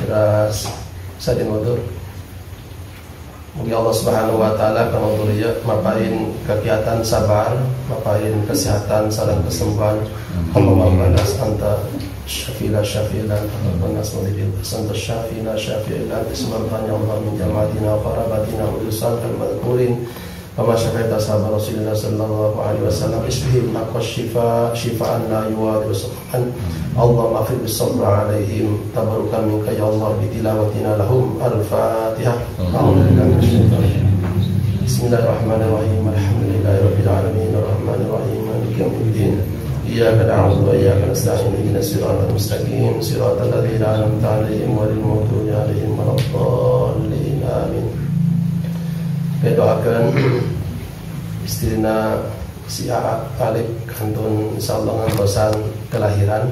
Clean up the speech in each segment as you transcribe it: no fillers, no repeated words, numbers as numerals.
Beras sadin wudu. Mugi Allah Subhanahu wa taala kana duriya mapain kegiatan sabar, mapain kesehatan sareng kesembuhan. Allahumma banas anta syafila syafila banas walidil anta syafina syafila ismarfan ya Allah min jamaatina wa qarabatina wa usan al-madhkurin. Kama syafaita sahabat Rasulullah sallallahu alaihi wasallam isbihim naqash shifaan la yuwadiru saqman. Allahumma afid bis-sabra alaihim tabarukan minka ya Allah bitilawatina lahum. Al-Fatihah. Bismillahirrahmanirrahim. Alhamdulillahirabbil alamin arrahmanir rahim maliki yaumiddin. Iyyaka na'budu wa iyyaka nasta'in ihdinas siratal mustaqim siratal ladzina an'amta 'alaihim ghairil maghdubi 'alaihim waladdallin. Amin. Doakan istrina si Aak Alik kantun insyaallah nganggosan kelahiran.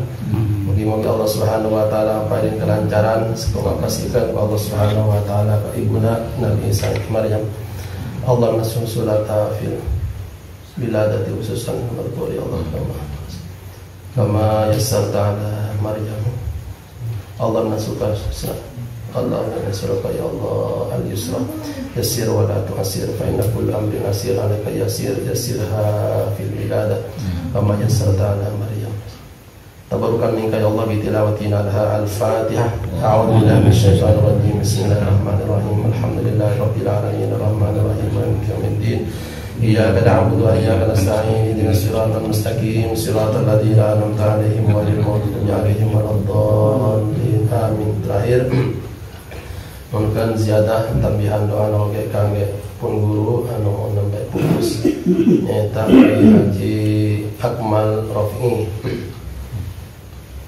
Mugi-mugi Allah Subhanahu wa taala paring kelancaran semoga kasihkan Allah Subhanahu wa taala ka ibuna Nabi Isa Maryam. Allahumma sulata fil biladati khususan madhkuri Allah kama yassarta ala Maryam. Allahumma suka Allahumma nas'aluka ya Allah al-yusra yassir wa la tu'assir fa inna kulla amrin asir alayka yassirha fil bilada kama yassarta ala Maryam. Tabarukan minka ya Allah bi tilawatina al-Fatihah. A'udzu billahi minasyaitonir rajim. Bismillahirrahmanirrahim. Alhamdulillahi rabbil alamin arrahmanir rahim maliki yaumiddin. Iyyaka na'budu wa iyyaka nasta'in ihdinas siratal mustaqim siratal ladzina an'amta 'alaihim ghairil maghdubi 'alaihim waladdallin. Amin. Terakhir mungkin ziyadah tambahan doa oge kangge pun guru anu nambah putus nyata Haji Akmal Rafi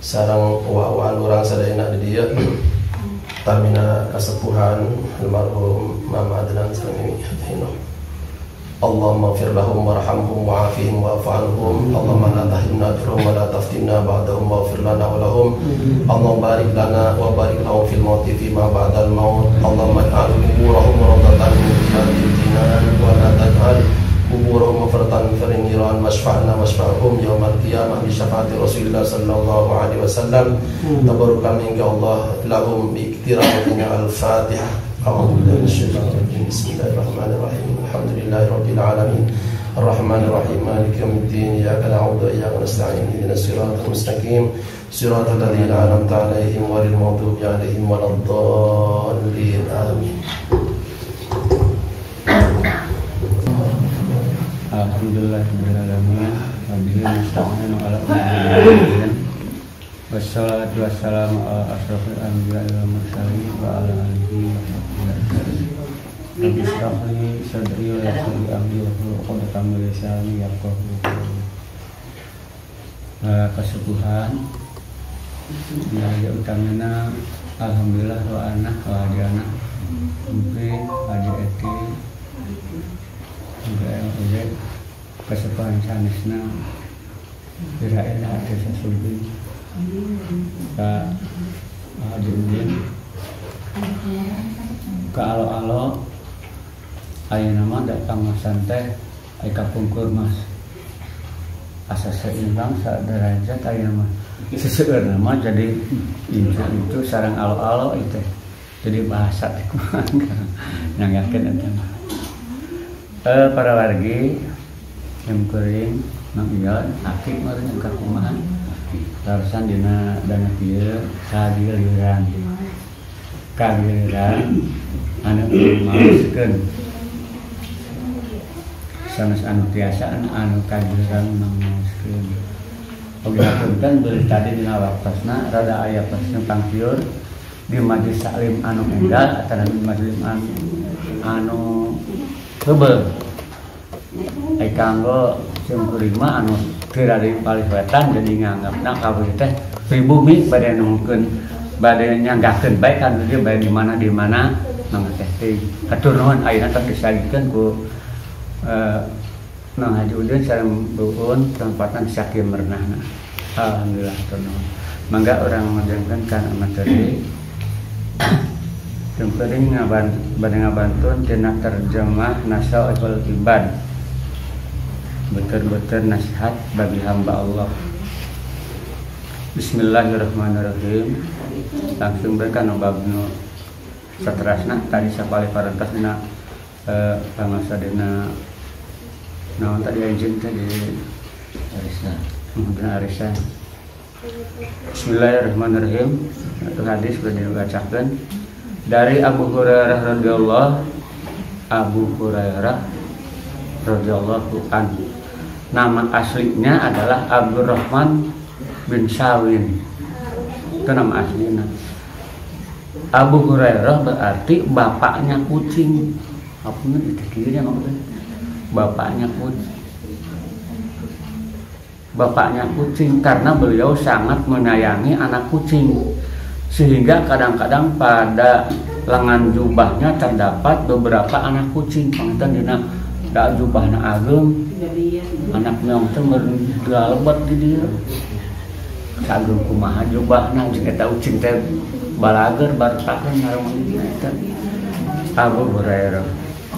sareng wa-waan urang sadayana di dieu tamina kasepuhan almarhum Mama Adnan sareng ini. Allahumma fir lahum warhamhum wa'afihim wa'fu anhum. Allahumma la tahrimna ajrahum wa la taftinna ba'dahum waghfir lana wa lahum. Allahumma barik lana wa barik lahum fil mauti fi ma ba'dal maut. Allahumma ij'al quburahum rawdatan min riyadil jinan wa la taj'al quburahum mafaratan min niran wasfa'na wasfa'hum yaumal qiyamah bi syafaati Rasulillah sallallahu alaihi wasallam. Tabarukan minka Allah lahum bi iktiramin al-Fatihah. Bismillahirrahmanirrahim. Alhamdulillahi rabbil alamin arrahmanir rahim maliki yaumiddin. Iyyaka na'budu wa iyyaka nasta'in ihdinas siratal mustaqim siratal ladzina an'amta 'alaihim ghairil maghdubi 'alaihim waladdallin. Amin. Alhamdulillahirabbil alamin. Wabillahi nasta'inu ala umuri wassalatu wassalamu ala asrofil anbiya'i wal mursalin wa ala alihi wa sahbihi. Rabbi shrah li sadri wa yassir li amri wahlul 'uqdatam min lisani yafqahu qawli. Kesubuhan ya utamina alhamdulillah wa anah wa adiana mungkin adi eti udah kesubuhan sanesna kirain ada sesuatu ka hadirin ka alo-alo ayeuna mah datang santai ai kapungkur mas asa seimbang saderajat ayeuna mah seseueurna mah jadi itu sareng alo-alo itu jadi bahasa teh nyanggakeun eta para wargi yang kuring mang ieu akik mah ka kumaha tarusan dina dana kieu kagiliran anu mauskeun sanes anu tiasa anu kagiliran mauskeun oge hapunten beuri tadi dina waktosna rada aya pasna pangkieur di majelis taklim anu enggal atawa di majelis anu heubeul ai kanggo sungkuring mah anu dari paling wetan jadi nganggapna kabeh teh pribumi bade nungkeun bade nyanggakeun bae kan dia bae di mana mangga teh atur nuhun ayeuna teh disagikeun ku Mang Haji Udin sareng buun tempatan saking mernahna. Alhamdulillah atur nuhun. Mangga urang ngajengkeun kana materi teuing bade ngabantun tina terjemah Nasaihul Ibad. Betul-betul nasihat bagi hamba Allah. Bismillahirrahmanirrahim. Langsung berkan babnu satrasna tadi sapali parantos dina pangasa dina naon tadi anjeun tadi arisan. Dina arisan. Bismillahirrahmanirrahim. Itu hadis sudah dibacakan dari Abu Hurairah radhiyallahu anhu. Nama aslinya adalah Abdurrahman bin Sawin. Itu nama aslinya. Abu Hurairah berarti bapaknya kucing. Apa itu kirinya maksudnya? Bapaknya kucing. Bapaknya kucing karena beliau sangat menyayangi anak kucing. Sehingga kadang-kadang pada lengan jubahnya terdapat beberapa anak kucing. Pangitan dina da jubahna ageng. Anak meong teh berlebat di dia. Sagem kumaha jubahna jeung eta ucing teh balager bartakeun ngaranna di eta. Abu Hurairah.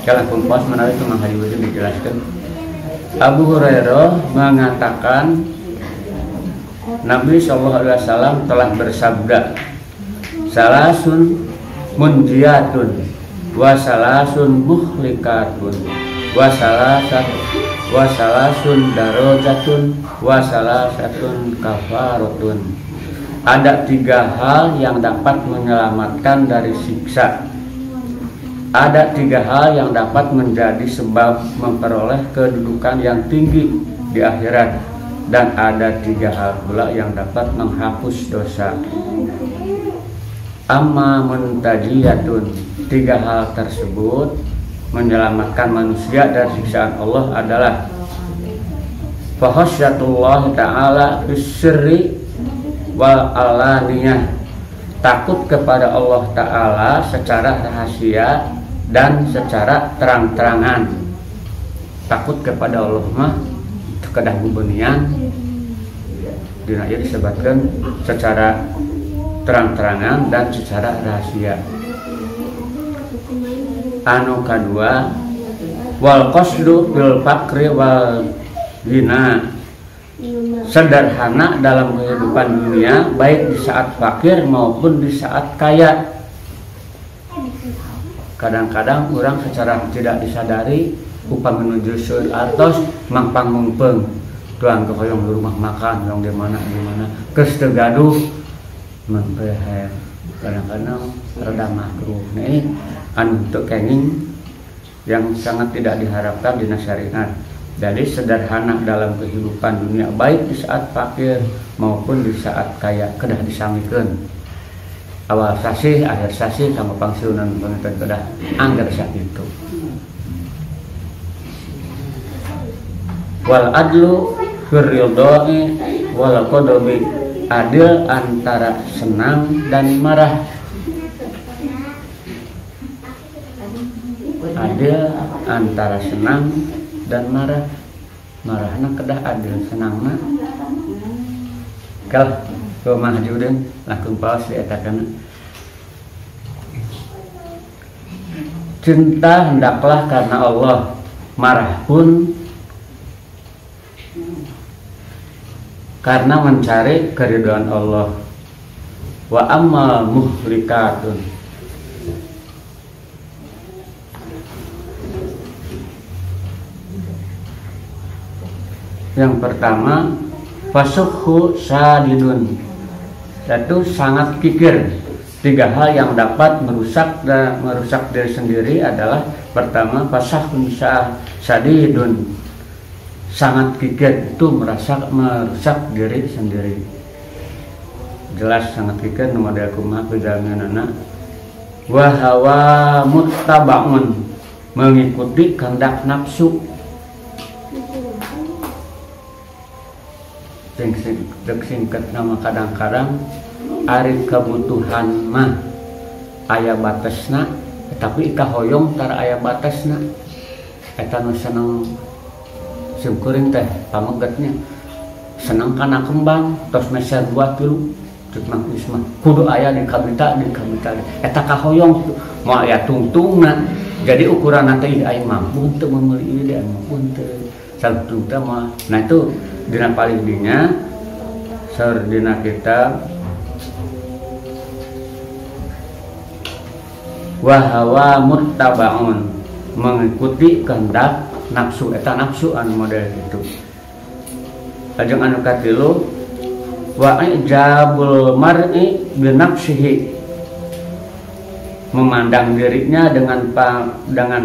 Kalau pun pas menawi itu menghadiri dijelaskan. Abu Hurairah mengatakan Nabi SAW telah bersabda, salasun munjiyatun wa salasun muhlikatun wa salasun darajatun wa salasatun kafaratun. Ada 3 hal yang dapat menyelamatkan dari siksa. Ada 3 hal yang dapat menjadi sebab memperoleh kedudukan yang tinggi di akhirat. Dan ada 3 hal pula yang dapat menghapus dosa. Amma muntajiyatun, 3 hal tersebut menyelamatkan manusia dari siksaan Allah adalah fahasyatullah ta'ala fis-sirri wal alaniyah, takut kepada Allah Ta'ala secara rahasia dan secara terang-terangan. Takut kepada Allah mah kedah bubenian dina ieu disebutkan secara terang-terangan dan secara rahasia. Anu kadua wal qasdu bil fakri wal ghina, sederhana dalam kehidupan dunia baik di saat fakir maupun di saat kaya. Kadang-kadang orang secara tidak disadari upah menuju sur atos mangpang mengpeng tuan kehoyong di rumah makan yang di mana kes tegaduh mempehe. Kadang-kadang rada makruh. Nah ini untuk kenging yang sangat tidak diharapkan di syariat. Jadi sederhana dalam kehidupan dunia baik di saat fakir maupun di saat kaya kedah disamikeun. Awal sasih, akhir sasih sama pangsiunan penonton kedah anggar sakitu. Wal adlu fir ridai wal qadabi, adil antara senang dan marah. Adil antara senang dan marah. Marahna kedah adil, senangna kal kumah judeun langsung paus dietakeun. Cinta hendaklah karena Allah, marah pun karena mencari keridhaan Allah. Wa amma muhlikatun, yang pertama fasukhu sadidun, yaitu sangat kikir. 3 hal yang dapat merusak diri sendiri adalah pertama fasahun sadidun, sangat kikir itu merusak diri sendiri. Jelas sangat kikir model kumaha pejanganana. Wa hawa muttabaun, mengikuti kehendak nafsu. Singkat nama kadang-kadang ari kebutuhan mah aya batasna, tapi kahoyong tar aya batasna. Eta nu seneng simkuring teh pamegetnya seneng kana kembang tos meser 2 kilo cek mah ismah kudu aya di kabita eta kahoyong mau aya tungtungna. Jadi ukuran nanti aya mampu teu memeuli ieu mampu teu salutung teh mah. Nah itu dina paling dinya saur dina kitab wa hawa muttabaun, mengikuti kehendak nafsu, eta nafsu anu model itu. Lajeng anu katilu wa ijabul mar'i bi nafsihi, memandang dirinya dengan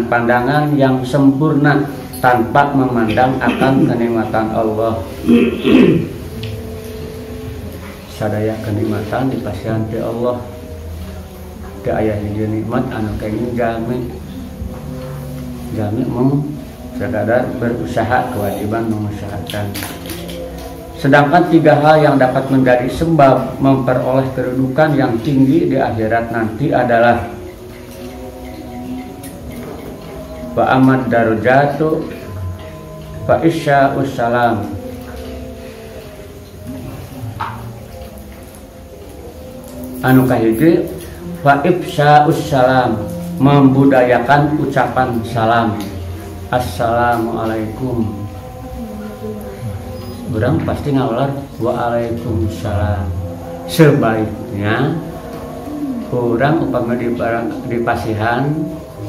pandangan yang sempurna tanpa memandang akan kenikmatan Allah. Sadaya kenikmatan dipasihan ti Allah, teu aya hiji nikmat anu kenging jami mung sekadar berusaha, kewajiban mengusahakan. Sedangkan 3 hal yang dapat menjadi sebab memperoleh kedudukan yang tinggi di akhirat nanti adalah wa amad darajatu fa isya'us salam, anu kahiji fa ifsya'us salam, membudayakan ucapan salam, assalamualaikum. Orang pasti ngawlar waalaikumsalam. Sebaiknya orang upama di pasihan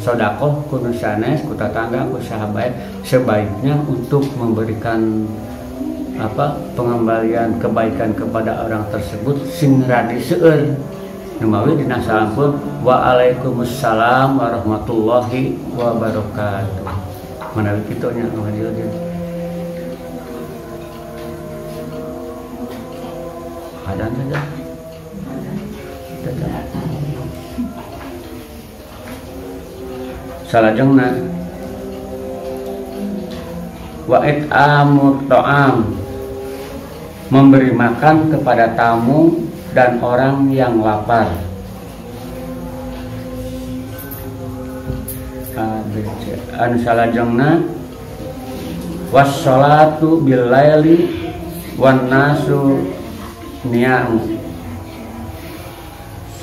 sodakoh kudu sanes, ku tetangga, ku sahabat, sebaiknya untuk memberikan pengembalian kebaikan kepada orang tersebut sing radi seueur. Numawi dina salam pun waalaikumsalam warahmatullahi wabarakatuh. Manawi kitu nya nu hadirin. Ada saja. Salajengna wa it'amut ta'am, memberi makan kepada tamu dan orang yang lapar. Anu salajengna wassalatu bil laili wan nasu niyam,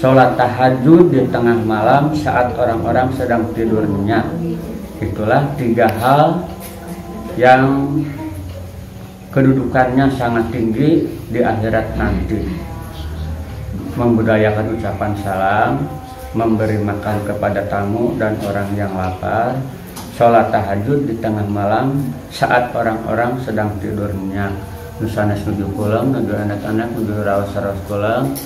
sholat tahajud di tengah malam saat orang-orang sedang tidur nyenyak. Itulah 3 hal yang kedudukannya sangat tinggi di akhirat nanti: membudayakan ucapan salam, memberi makan kepada tamu dan orang yang lapar, sholat tahajud di tengah malam saat orang-orang sedang tidur nyenyak. Nusanes nuju pulang, nuju anak-anak, nuju raos-raos pulang,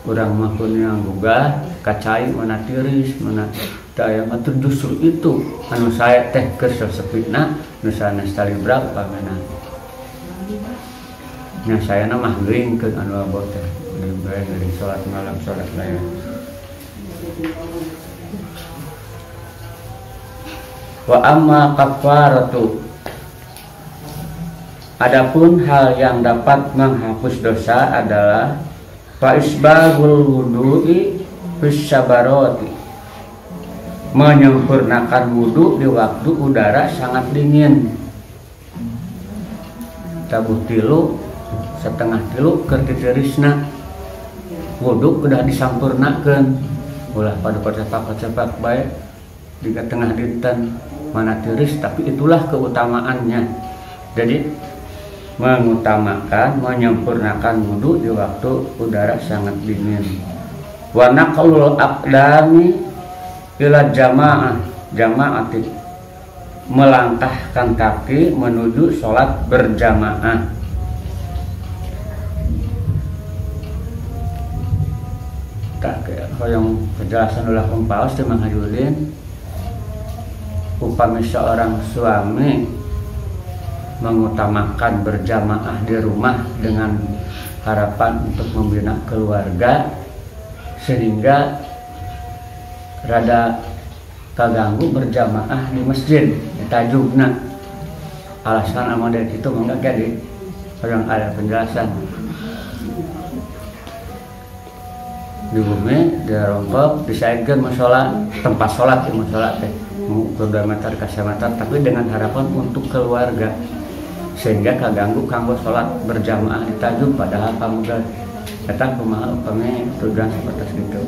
urang mah yang gugah, kacai mana tiris, mana daya matur, justru itu anu saya teh keur sesepitna nusanes talibrak pamena. Nya saya mah geuingkeun anu abot teh, dari salat malam, salat lain. Wa amma kafaratu, adapun hal yang dapat menghapus dosa adalah fa isbagul wudu'i fis sabarati, menyempurnakan wudu di waktu udara sangat dingin. Tabuh 3 setengah 3 keur titirisna wudu udah disampurnakeun, ulah pada cepak bae di tengah dinten mana tiris, tapi itulah keutamaannya. Jadi mengutamakan, menyempurnakan wudu di waktu udara sangat dingin. Wa naqlul aqdami ila jama'ati, melangkahkan kaki menuju sholat berjamaah. Tak yang penjelasan ulah kumpaos teh manghajulin, upami seorang suami mengutamakan berjamaah di rumah dengan harapan untuk membina keluarga, sehingga rada kaganggu berjamaah di masjid di tajubna. Alasan amadel itu enggak jadi orang ada penjelasan di bumi di rompok disaekeun mushola, tempat sholat di mushola teh 2 meter ke 1 meter, tapi dengan harapan untuk keluarga, sehingga kaganggu kanggo sholat berjamaah di tajub. Padahal pamugah eta kumaha upami tujuan seperti itu.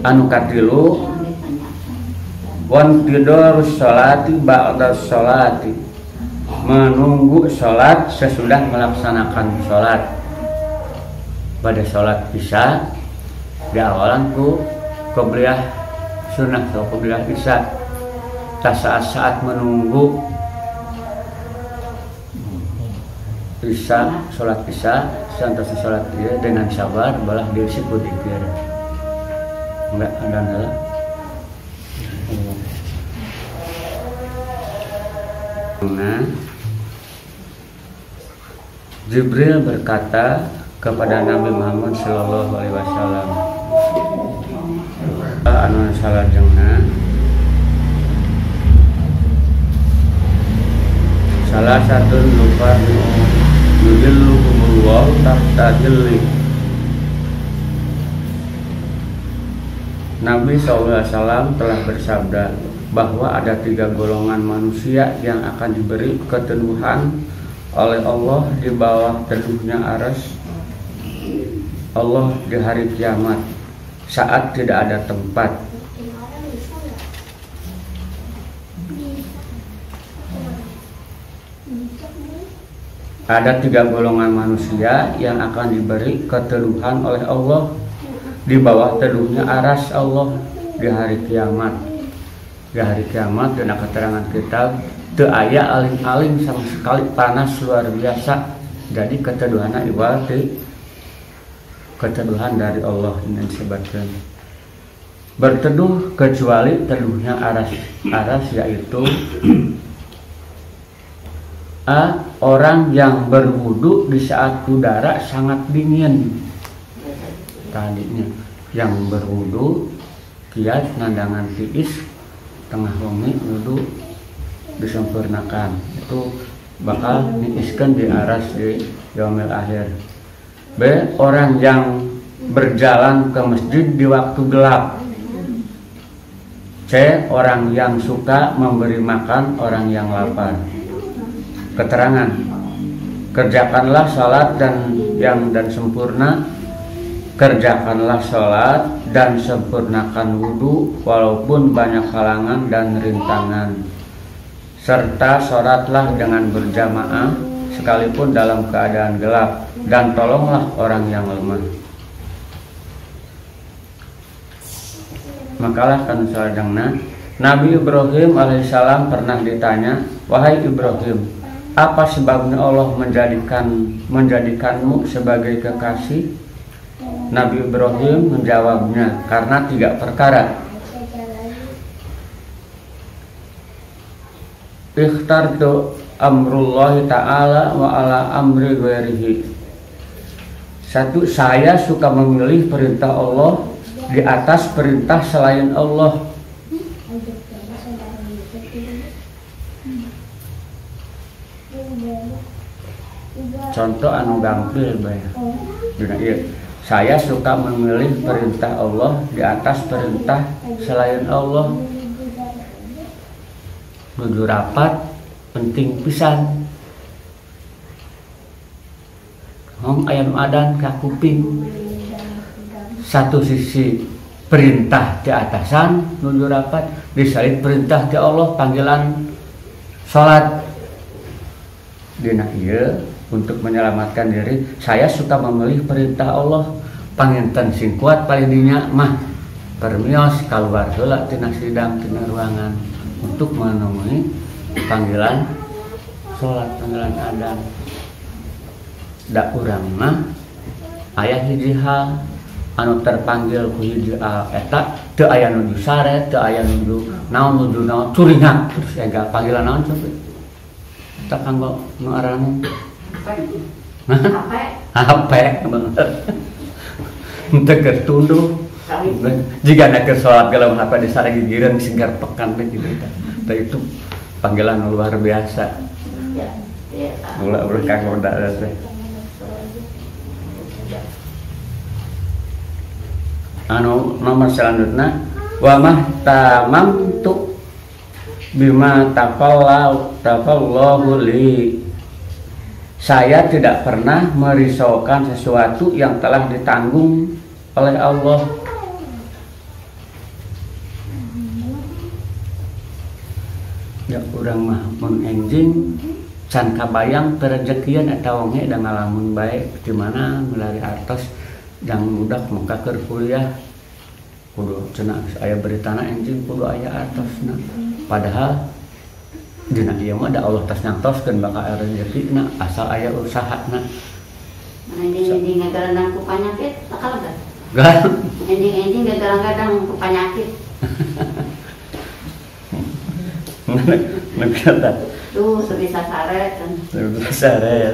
Anu katilu wan tidarus sholati ba'da sholati, menunggu sholat sesudah melaksanakan sholat. Pada sholat isya di awalan ku qobliyah sunnah atau qobliyah isya. Saat menunggu isya, sholat isya, santos sholat dia dengan sabar balah diisi ku dzikir. Enggak ada nala. Nah, Jibril berkata kepada Nabi Muhammad Shallallahu Alaihi Wasallam, anu salajengna salah satu lupa yudilluhumullahu tahta dhilli. Nabi SAW telah bersabda bahwa ada 3 golongan manusia yang akan diberi keteduhan oleh Allah di bawah teduhnya arsy Allah di hari kiamat saat tidak ada tempat. Ada 3 golongan manusia yang akan diberi keteduhan oleh Allah di bawah teduhnya arsy Allah di hari kiamat. Di hari kiamat dan keterangan kitab teu aya aling-aling sama sekali, panas luar biasa. Jadi keteduhanna ibarat keteduhan dari Allah yang disebutkan. Berteduh kecuali teduhnya arsy yaitu orang yang berwudu di saat udara sangat dingin. Tadinya yang berwudu kias nandangan tiis tengah wengi wudu disempurnakan, itu bakal niiskeun di arsy di yaumil akhir. B. Orang yang berjalan ke masjid di waktu gelap. C. Orang yang suka memberi makan orang yang lapar. Keterangan: kerjakanlah salat dan sempurna. Kerjakanlah salat dan sempurnakan wudu walaupun banyak halangan dan rintangan. Serta salatlah dengan berjamaah sekalipun dalam keadaan gelap, dan tolonglah orang yang lemah. Makalah kan salajengna Nabi Ibrahim alaihissalam pernah ditanya, "Wahai Ibrahim, apa sebabnya Allah menjadikanmu sebagai kekasih?" Nabi Ibrahim menjawabnya, karena 3 perkara. Ikhtartu amrullahi ta'ala wa ala amri ghairihi. 1. Saya suka memilih perintah Allah di atas perintah selain Allah. Contoh anu gampil bae. Saya suka memilih perintah Allah di atas perintah selain Allah. Nuju rapat penting pisan. Ngom aya nu adan ka kuping. Satu sisi perintah di atasan nuju rapat, disalin perintah di Allah panggilan salat. Dina ieu untuk menyelamatkan diri, saya suka memilih perintah Allah. Panginten sing kuat paling dinya mah permios kaluar heula tina sidang tina ruangan untuk menemui panggilan salat, panggilan adzan. Da urang mah aya hiji hal anu terpanggil ku hiji eta teu aya nuju sare, teu aya nuju naon curingan, terus ega panggilan naon coba tak kanggo nu aranna Hape untuk ketunduh jika nak sholat kalau HP di sana gigiran singgar pekan gitu. Itu panggilan luar biasa. Mula berkah udah ada. Anu nomor selanjutnya wa mah tamamtu bima taqallahu li. Saya tidak pernah merisaukan sesuatu yang telah ditanggung oleh Allah. Ya urang mah mun enjing can kabayang perezekian eta wonge da ngalamun bae di mana melalui artos jang budak maka keur kuliah kudu cenah aya beritana enjing kudu aya artosna padahal dina ieu mah da Allah tos nyantoskeun bakal aya rezekina asal aya usahana. Ending-ending gadang ku panyakit takal gak? Gak. Ending-ending gadang-gadang ku panyakit. Nggak Tuh sebisa sare kan. Sebisa sare.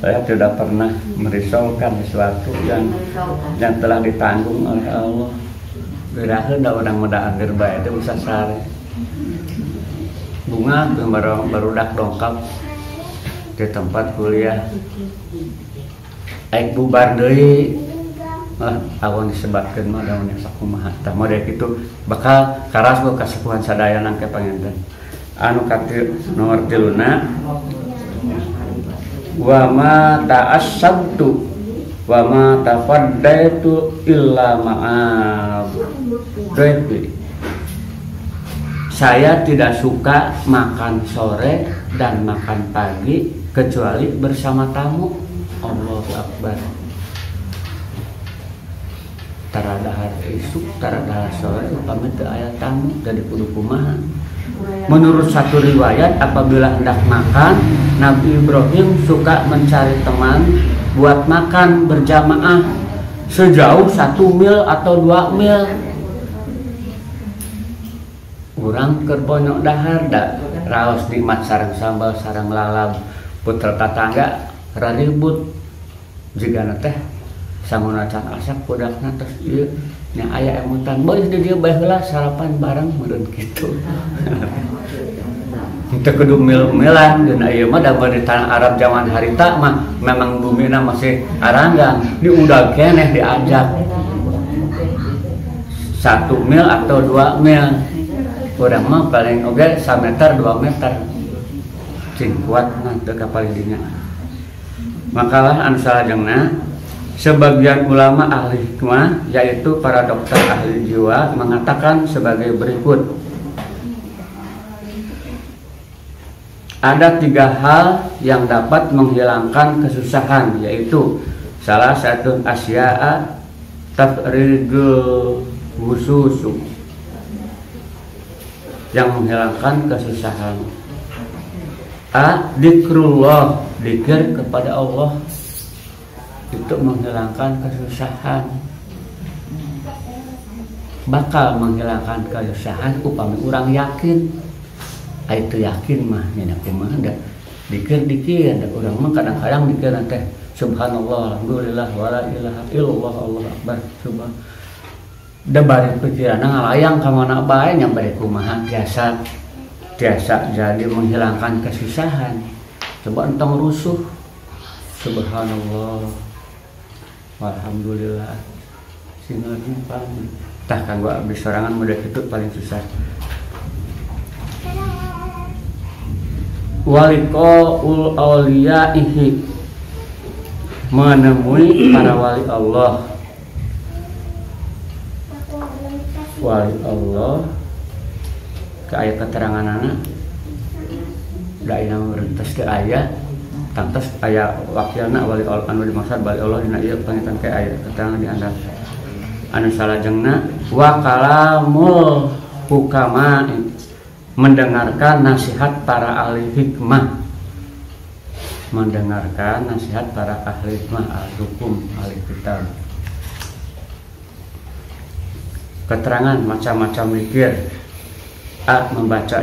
Saya tidak pernah merisaukan sesuatu yang telah ditanggung oleh Allah. Berakhir da orang medaan gerba itu bisa sare. Bunga baru dak dongkap di tempat kuliah. Aik bubar deui. Awan disebutkeun mah da nya sakumaha. Tah mode kitu bakal karas go kasepuhan sadaya nang ke panginten. Anu kati nomor 3na wa ma ta'assabtu wa ma tafaddaitu illa ma'ab. Saya tidak suka makan sore dan makan pagi kecuali bersama tamu. Allahu Akbar. Taradahar isuk, taradahar sore upami teu aya tamu dari kudu kumaha. Menurut satu riwayat apabila hendak makan, Nabi Ibrahim suka mencari teman buat makan berjamaah sejauh 1 mil atau 2 mil. Urang keur bonyok dahar da raos nikmat sareng sambal sareng lalab putra tatangga raribut jigana teh samuna can asap budakna tos ieu nya aya emutan boy di dieu bae heula sarapan bareng meureun kitu. Teu kudu mil-milan dan ieu mah da di tanah Arab zaman harita mah memang bumina masih aranggang diudag keneh diajak 1 mil atau 2 mil. Urang mah paling oge 1 meter 2 meter cing kuat mah teu kapal dinya. Makalah anu salajengna sebagian ulama ahli hikmah yaitu para dokter ahli jiwa mengatakan sebagai berikut. Ada 3 hal yang dapat menghilangkan kesusahan, yaitu salah satu asya'a tafrigul wususu yang menghilangkan kesusahan. A. Dzikrullah, dzikir kepada Allah itu menghilangkan kesusahan, bakal menghilangkan kesusahan upami urang yakin. Itu yakin mah nya kumaha da dikir-dikir da urang mah kadang-kadang dikir teh subhanallah alhamdulillah wala ilaha illallah Allahu akbar subhan da bari pikiranna ngalayang ka mana bae nya bari kumaha biasa jadi menghilangkan kesusahan. Coba entong rusuh subhanallah walhamdulillah singa pami tah kanggo abdi sorangan mode kitu paling susah. Waliqaul awliyaihi, menemui para wali Allah. Wali Allah ke ayat keteranganana da ina merentas ke ayat tantos aya wakilna wali Allah anu dimaksud wali Allah dina ieu pangitan ke ayat keterangan di anda anu salajengna wa kalamul hukama, mendengarkan nasihat para ahli hikmah, mendengarkan nasihat para ahli hikmah, ahli hukum, ahli kitab. Keterangan macam-macam zikir. A. Membaca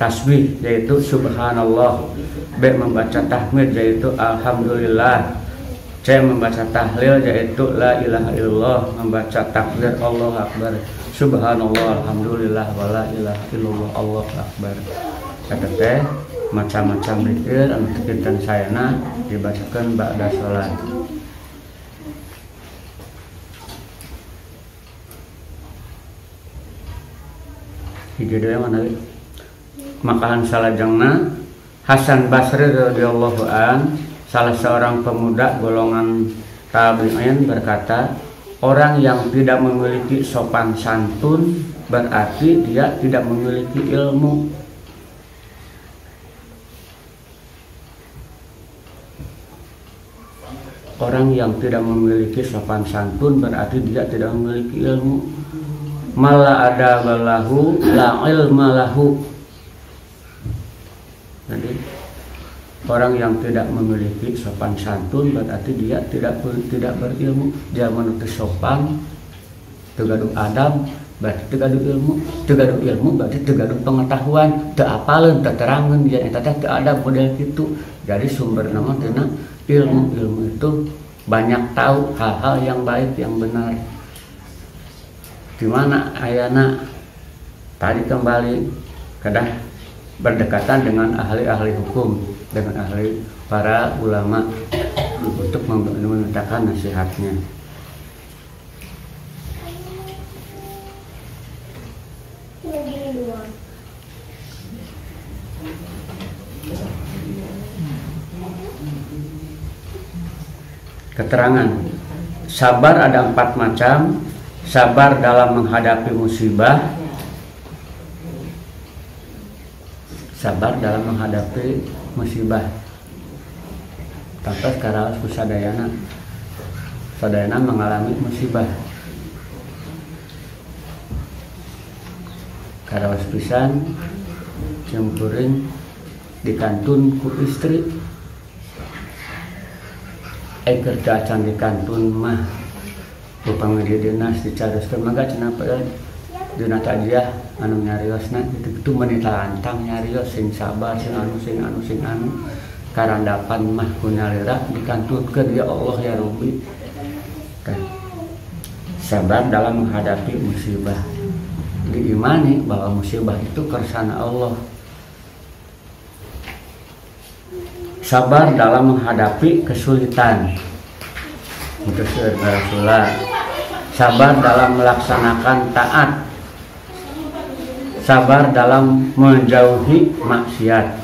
tasbih yaitu subhanallah. B. Membaca tahmid yaitu alhamdulillah. C. Membaca tahlil yaitu la ilaha illallah. Membaca takbir Allahu akbar, subhanallah alhamdulillah wala ilaha illallah Allahu akbar. Kata teh macam-macam zikir anu kitan sayana dibacakeun ba'da salat. Hijau mana? Makahan salajengna Hasan Basri radhiyallahu an, salah seorang pemuda golongan tabi'in berkata, orang yang tidak memiliki sopan santun berarti dia tidak memiliki ilmu. orang yang tidak memiliki sopan santun berarti dia tidak memiliki ilmu. Mala ada balahu la ilma lahu. Jadi orang yang tidak memiliki sopan santun berarti dia tidak berilmu. Dia menuntut sopan, tegaduh adab berarti tegaduh ilmu berarti tegaduh pengetahuan, teu apaleun teu terangeun dia eta teh teu ada model kitu. Jadi sumber nama tina ilmu itu banyak tahu hal-hal yang baik yang benar. Di mana ayana tadi kembali kedah berdekatan dengan ahli-ahli hukum, dengan ahli para ulama untuk menyampaikan nasihatnya. Keterangan sabar ada 4 macam. Sabar dalam menghadapi musibah, sabar dalam menghadapi musibah. Tanpa sekarang sadayana mengalami musibah. Karawas pisan cempuring dikantun ku istri. Kerja can dikantun mah upami di dinas dicaroskeun mangga cenah peueun dina tajiah anu nyariosna itu menita lantang nyarios sing sabar sing anu karandapan mah kunyalira dikantutkeun ya Allah ya Rabbi. Sabar dalam menghadapi musibah, diimani bahwa musibah itu kersana Allah. Sabar dalam menghadapi kesulitan, itu Rasulullah. Sabar dalam melaksanakan taat, sabar dalam menjauhi maksiat.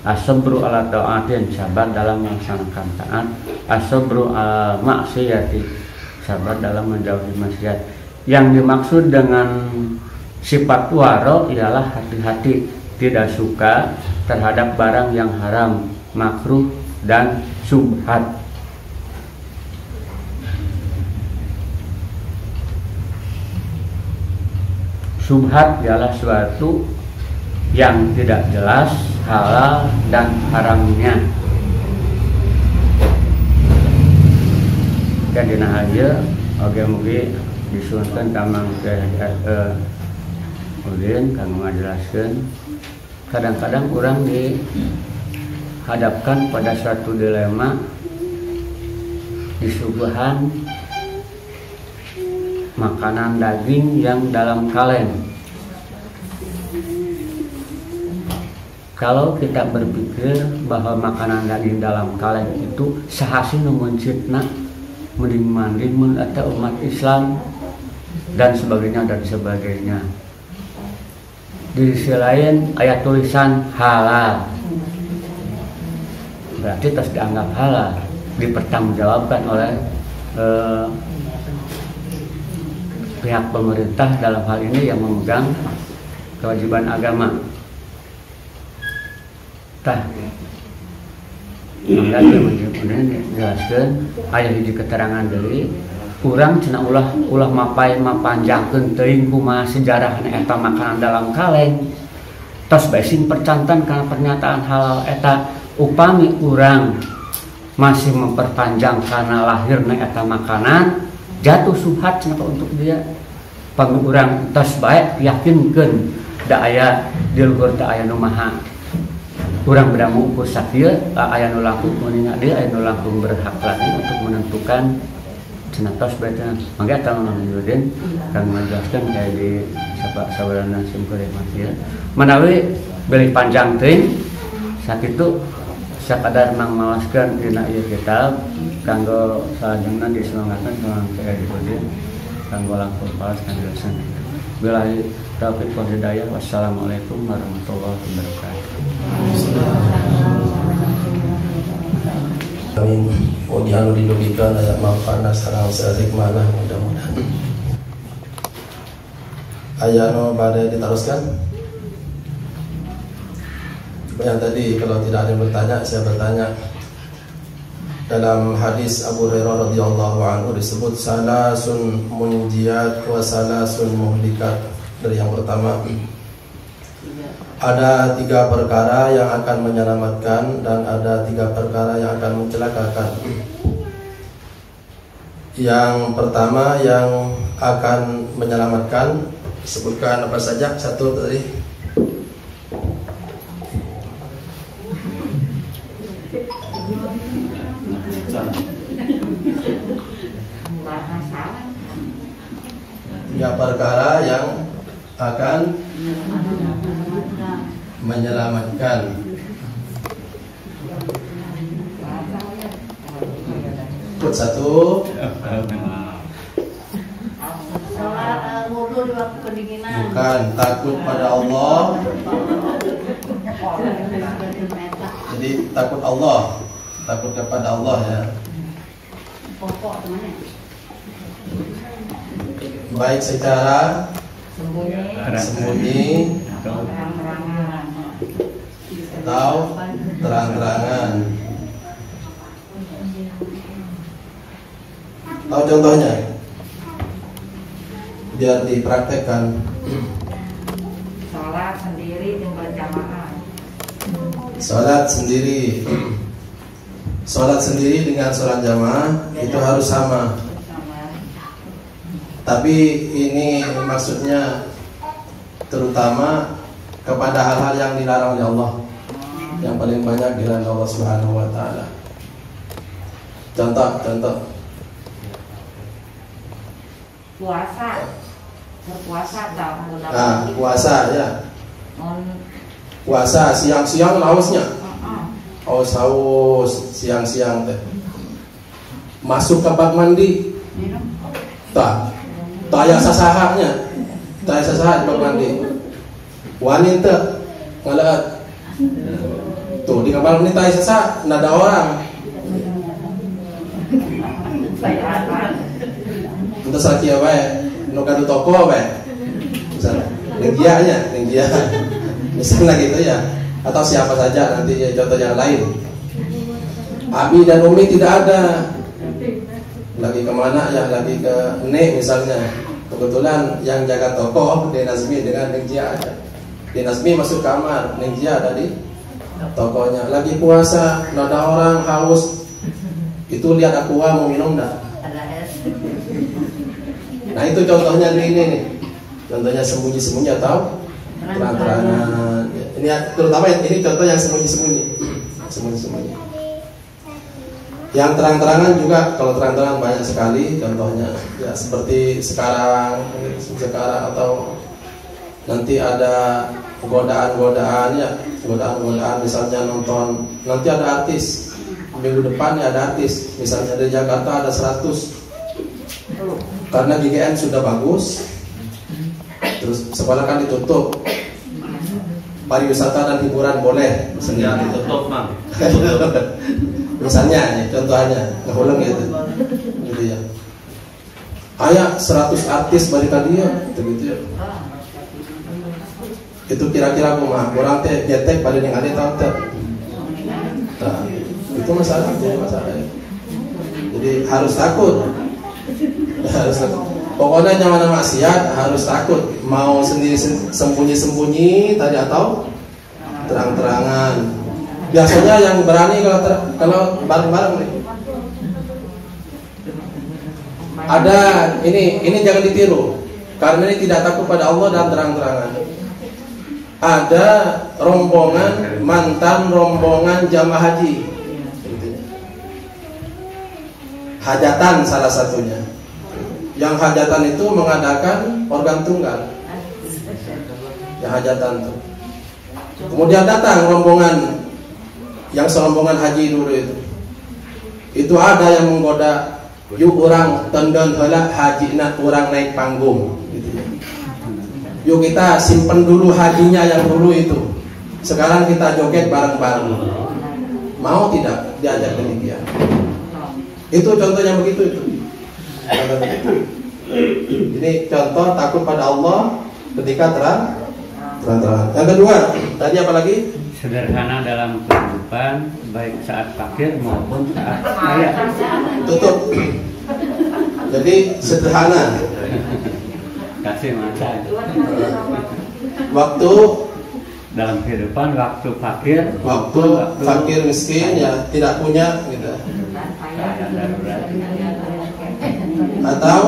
As-sabru ala ta'atin, sabar dalam melaksanakan taat. As-sabru ala maksiyati, sabar dalam menjauhi maksiat. Yang dimaksud dengan sifat waro ialah hati-hati, tidak suka terhadap barang yang haram, makruh dan subhat. Subhat ialah suatu yang tidak jelas halal dan haramnya. Dan dina haja oge-oge disuunkeun tamang ulin kanggo ngajelaskeun. Kadang-kadang orang dihadapkan pada suatu dilema, disuguhan makanan daging yang dalam kaleng. Kalau kita berpikir bahwa makanan daging dalam kaleng itu sahasi mencitna mending-manding mun eta umat Islam dan sebagainya. Di sisi lain ayat tulisan halal, berarti terus dianggap halal, dipertanggungjawabkan oleh pihak pemerintah dalam hal ini yang memegang kewajiban agama. Maka menjelaskan ayat hiji keterangan dari urang cenah ulah mapanjangkeun teuing kumaha sejarahna eta makanan dalam kaleng. Tos bae sing percantan kana pernyataan halal eta upami urang masih memperpanjang kana lahirna eta makanan jatuh subhat cenah untuk dia. Pami urang tos bae yakinkeun da aya di luhur teh aya nu maha. Urang bedamu ku sakieu aya nu langkung meuningna dia aya nu langkung berhak lagi untuk menentukan cenah tos bae teh. Mangga eta Nurudin kang menjelaskan kayak di sabarana simkuring mah menawi beli panjang teuing sakitu sakadar mangmaoskeun dina ieu kitab kanggo salajengna disemangatkeun sareng kayak di Nurudin kanggo langkung palas kanjelasan. Billahi taufiq wal hidayah. Wassalamualaikum warahmatullahi wabarakatuh. Amin. Ujian didugikan ayat mafana sarang seadik mana mudah-mudahan. Ayat no pada diteruskan. Yang tadi kalau tidak ada yang bertanya, saya bertanya. dalam hadis Abu Hurairah radhiyallahu anhu disebut salasun munjiyat wa salasun muhlikat. Dari yang pertama, ada 3 perkara yang akan menyelamatkan dan ada 3 perkara yang akan mencelakakan. Yang pertama yang akan menyelamatkan, sebutkan apa saja? Satu tadi. Tiga perkara yang akan menyelamatkan. Ikut satu. Sholat wudu di waktu kedinginan. Bukan, takut pada Allah. Jadi takut Allah, takut kepada Allah ya. Pokok temannya. Baik secara sembunyi atau terang-terangan. Tahu contohnya? Biar dipraktekkan. Sholat sendiri dan berjamaah. Sholat sendiri. Sholat sendiri dengan sholat jamaah itu harus sama. Tapi ini maksudnya terutama kepada hal-hal yang dilarang oleh Allah, yang paling banyak dilarang Allah Subhanahu wa taala. Contoh. Puasa. Berpuasa tahu. Nah, puasa ya. Puasa siang-siang hausnya. Haus siang-siang teh. Masuk kamar mandi. Taya sasahanya. Taya sasah di kamar mandi. Wanita ngalaat. Tuh di kamar mandi taya sasah nada orang. Untuk sakia bae, nu kadu toko bae. Misalnya, Nenggia. Misalnya gitu ya. Atau siapa saja nanti ya, contoh yang lain. Abi dan Umi tidak ada. Lagi kemana ya? Lagi ke Nek misalnya. Kebetulan yang jaga toko Denazmi dengan Nenggia ada. Denazmi masuk kamar, Nenggia ada di tokonya. Lagi puasa, ada orang haus. Itu lihat aqua mau minum dah. Nah itu contohnya ini nih. Contohnya sembunyi-sembunyi atau terang-terangan. Ini terutama ini contoh yang sembunyi-sembunyi. Sembunyi-sembunyi. Yang terang-terangan juga, kalau terang-terangan banyak sekali contohnya. Ya seperti sekarang atau nanti ada godaan-godaan ya, godaan-godaan misalnya nonton. Nanti ada artis. Minggu depan ya ada artis. Misalnya dari Jakarta ada 100. Karena GGN sudah bagus, terus sekolah kan ditutup, pariwisata dan hiburan boleh, misalnya ditutup mang. Misalnya, contohnya, ngulang gitu ya. Ayah 100 artis balik dia, gitu ya. Itu kira-kira kumah, orang teh getek pada yang ada tahu teh. Nah, itu masalah. Jadi harus takut. Pokoknya nyaman maksiat harus takut. Mau sendiri sembunyi-sembunyi tadi atau terang-terangan. Biasanya yang berani kalau bareng-bareng nih. Ada ini jangan ditiru. Karena ini tidak takut pada Allah dan terang-terangan. Ada mantan rombongan jamaah haji. Hajatan salah satunya. Yang hajatan itu mengadakan organ tunggal. Yang hajatan itu. Kemudian datang rombongan yang serombongan haji dulu itu. Itu ada yang menggoda, yuk orang tendon heula hajina orang naik panggung gitu. Yuk kita simpen dulu hajinya yang dulu itu. Sekarang kita joget bareng-bareng. Mau tidak diajak demikian? Itu contohnya begitu itu. Ini contoh takut pada Allah ketika terang-terangan. Yang kedua, tadi apa lagi? Sederhana dalam kehidupan, baik saat fakir maupun saat kaya. Tutup. Jadi sederhana. Kasih mata. Waktu Dalam kehidupan, waktu fakir miskin ya tidak punya gitu. kaya darurat. Atau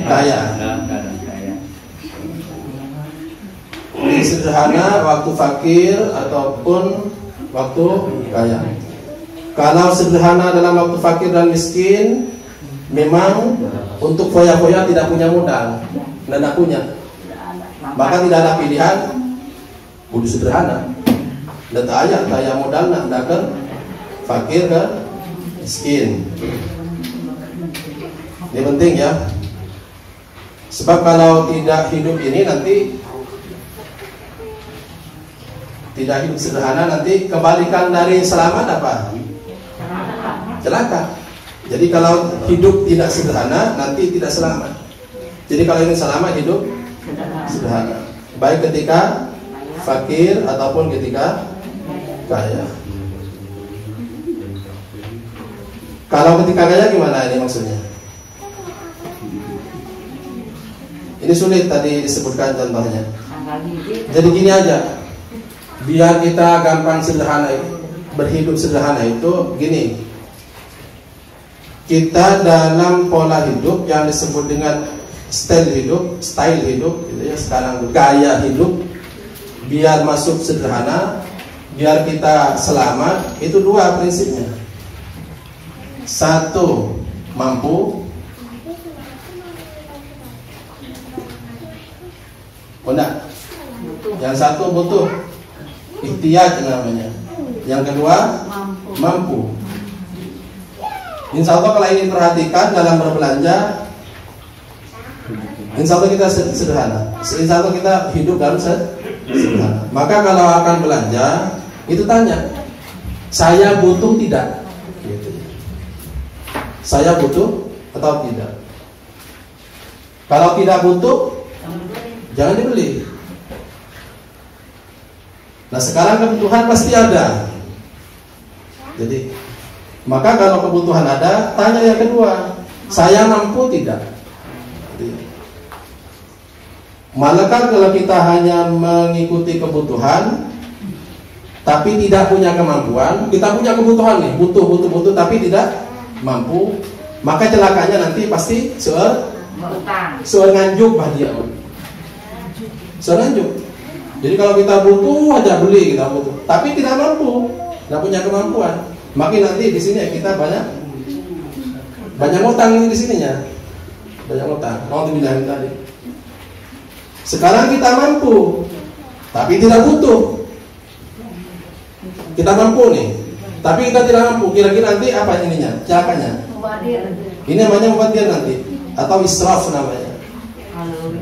kaya. Dalam keadaan kaya. Jadi sederhana waktu fakir ataupun waktu kaya. Kalau sederhana dalam waktu fakir dan miskin, memang untuk foya-foya tidak punya modal, tidak punya. Maka tidak ada pilihan, kudu sederhana. Dan kaya modal nak ke fakir ke miskin. Ini penting ya. Sebab kalau tidak hidup ini nanti tidak hidup sederhana, nanti kebalikan dari selamat apa? Celaka. Jadi kalau hidup tidak sederhana, nanti tidak selamat. Jadi kalau ingin selamat, hidup sederhana. Baik ketika fakir ataupun ketika kaya. Kalau ketika kaya gimana ini maksudnya? Ini sulit tadi disebutkan contohnya. Jadi gini aja. Biar kita gampang sederhana, berhidup sederhana itu gini. Kita dalam pola hidup yang disebut dengan style hidup gitu ya, sekarang gaya hidup, biar masuk sederhana, biar kita selamat, itu dua prinsipnya. Satu, mampu. Enggak. Yang satu butuh, ikhtiar namanya. Yang kedua mampu. Insya Allah kalau ingin perhatikan dalam berbelanja, insya Allah kita sederhana. Insya Allah kita hidup dalam sederhana. Maka kalau akan belanja, itu tanya, saya butuh tidak? Gitu. Saya butuh atau tidak? Kalau tidak butuh, jangan dibeli. Nah sekarang kebutuhan pasti ada. Jadi maka kalau kebutuhan ada, tanya yang kedua, saya mampu tidak? Malahkan kalau kita hanya mengikuti kebutuhan tapi tidak punya kemampuan, kita punya kebutuhan nih, butuh, tapi tidak mampu, maka celakanya nanti pasti soal nganjuk bah dia. Soal nganjuk. Jadi kalau kita butuh aja beli, kita butuh, tapi tidak mampu, tidak punya kemampuan, makin nanti di sini kita banyak utang di sininya, banyak utang. Mau dibilang tadi. Sekarang kita mampu, tapi tidak butuh. Kita mampu nih, tapi kita tidak mampu. Kira-kira nanti apa ininya? Celakanya. Ini namanya mubadir nanti, atau israf namanya.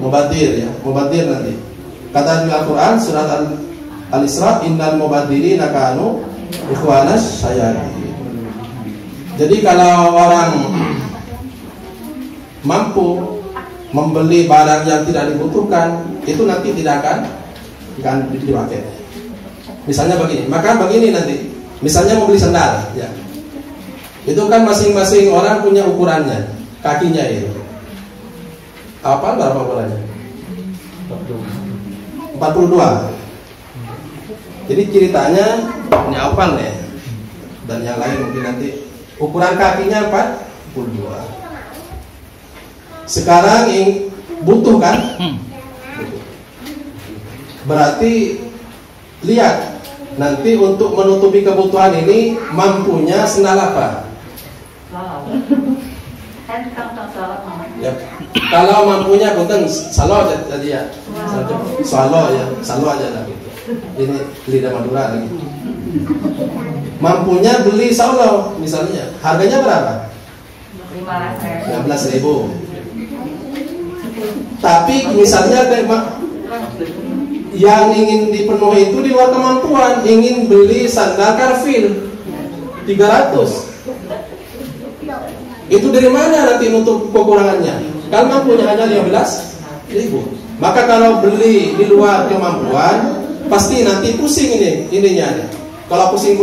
Mubadir ya, mubadir nanti. Kata di Al-Quran surat Al-Isra, innal mubadirina kanu ikhwanas syayatin. Jadi kalau orang mampu membeli barang yang tidak dibutuhkan, itu nanti tidak akan dipakai. Misalnya begini, maka begini nanti. Misalnya mau beli sandal, ya. Itu kan masing-masing orang punya ukurannya, kakinya itu. Apa berapa ukurannya? 42. Jadi ceritanya ini apal ya, dan yang lain mungkin nanti ukuran kakinya 42. Sekarang butuh kan? Berarti lihat nanti untuk menutupi kebutuhan ini mampunya sendal apa? Ya, kalau mampunya punten salo tadi ya. Salo aja lah gitu. Ini lidah Madura lagi. Mampunya beli salo misalnya. Harganya berapa? 15.000. Tapi misalnya yang ingin dipenuhi itu di luar kemampuan, ingin beli sandal Carville 300. Itu dari mana nanti nutup kekurangannya? Kan mampunya hanya 15.000. 5.000. Maka kalau beli di luar kemampuan, pasti nanti pusing ininya. Kalau pusing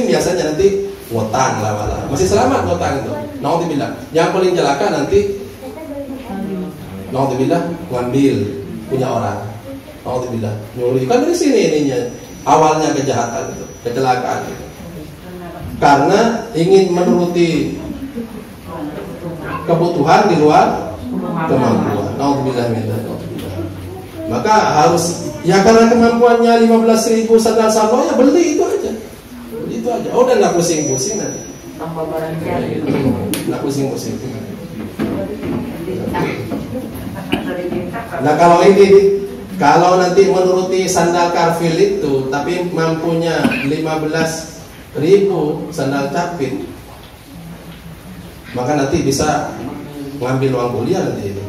biasanya nanti ngutang lah. Masih selamat ngutang itu. Naudzubillah. Yang paling celaka nanti naudzubillah ngambil punya orang. Naudzubillah nyuri. Kan dari sini ininya. Awalnya kejahatan itu, kecelakaan itu. Karena ingin menuruti kebutuhan di luar kemampuan. Naudzubillah min dzalik. Maka harus ya karena kemampuannya 15.000 sandal sandal ya beli itu aja. Oh, dan nggak pusing-pusing nanti. Tambah barang jadi. Nggak pusing-pusing. Nah kalau nanti menuruti sandal karfil itu, tapi mampunya 15.000 sandal capit, maka nanti bisa ngambil uang kuliah nanti itu.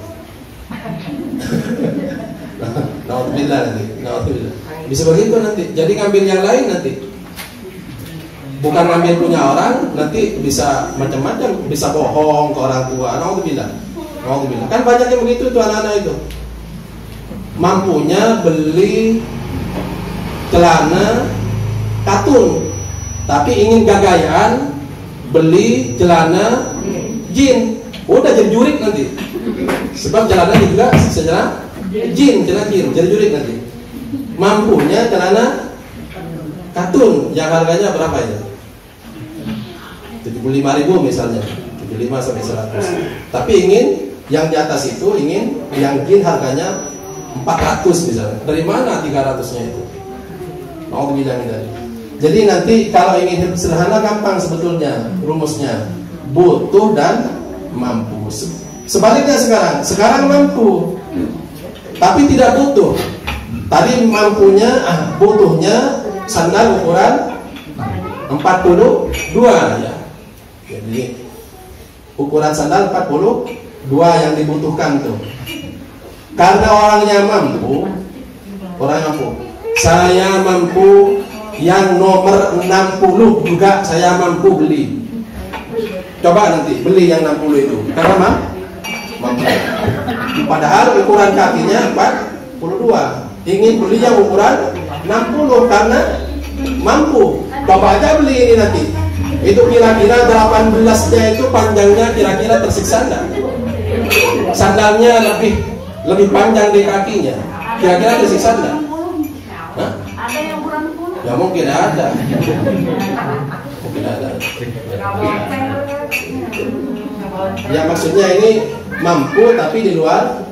Naudzubillah nanti. Naudzubillah. Bisa begitu nanti. Jadi ngambil yang lain nanti. Bukan ngambil punya orang, nanti bisa macam-macam, bisa bohong ke orang tua. Naudzubillah. Naudzubillah. Kan banyak yang begitu itu anak-anak itu. Mampunya beli celana katun, tapi ingin gagayan beli celana jin. Udah jadi jurik nanti. Sebab celana juga secara jin, celana jin, jadi jurik nanti. Mampunya celana katun yang harganya berapa ya? 75.000 misalnya, 75 sampai 100. Tapi ingin yang di atas itu, ingin yang jin harganya 400 misalnya. Dari mana 300-nya itu? Mau bilang dari. Jadi nanti kalau ingin hidup sederhana gampang sebetulnya rumusnya, butuh dan mampu. Sebaliknya sekarang mampu tapi tidak butuh. Tadi mampunya, butuhnya sandal ukuran 42 ya. Jadi ukuran sandal 42 yang dibutuhkan tuh. Karena orangnya mampu, saya mampu yang nomor 60 juga saya mampu beli. Coba nanti beli yang 60 itu. Karena mampu. Padahal ukuran kakinya 42. Ingin beli yang ukuran 60 karena mampu. Coba aja beli ini nanti. Itu kira-kira 18-nya itu panjangnya kira-kira tersiksa enggak? Sandalnya lebih panjang di kakinya. Kira-kira tersiksa enggak? Hah? Ada yang kurang 10? Ya mungkin ada. Mungkin ada. Ya maksudnya ini mampu tapi di luar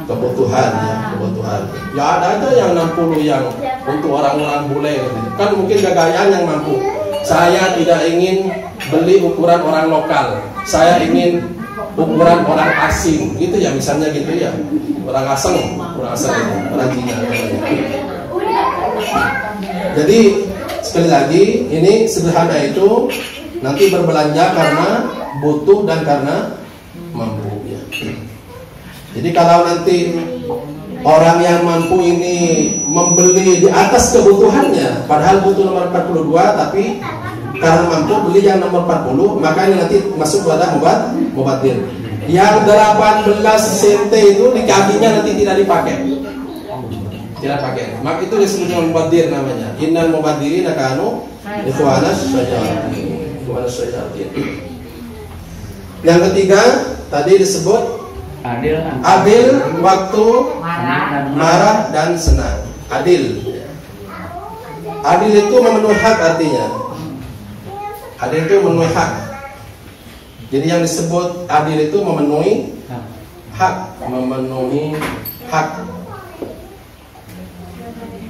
kebutuhan ya, kebutuhan. Ya ada aja yang 60 yang untuk orang-orang bule gitu. Kan mungkin gagayan yang mampu. Saya tidak ingin beli ukuran orang lokal. Saya ingin ukuran orang asing. Gitu ya misalnya gitu ya. Orang asing itu, orang Cina. Jadi sekali lagi ini sederhana itu nanti berbelanja karena butuh dan karena mampu ya. Jadi kalau nanti orang yang mampu ini membeli di atas kebutuhannya, padahal butuh nomor 42 tapi karena mampu beli yang nomor 40, maka ini nanti masuk pada mubadir. Yang 18 sente itu di kakinya nanti tidak dipakai. Tidak pakai. Maka itu disebut mubadir namanya. Innal mubadirina kanu ikhwanas syayatin. Yang ketiga tadi disebut adil waktu marah dan senang. Adil. Adil itu memenuhi hak artinya. Adil itu memenuhi hak. Jadi yang disebut adil itu memenuhi hak, memenuhi hak.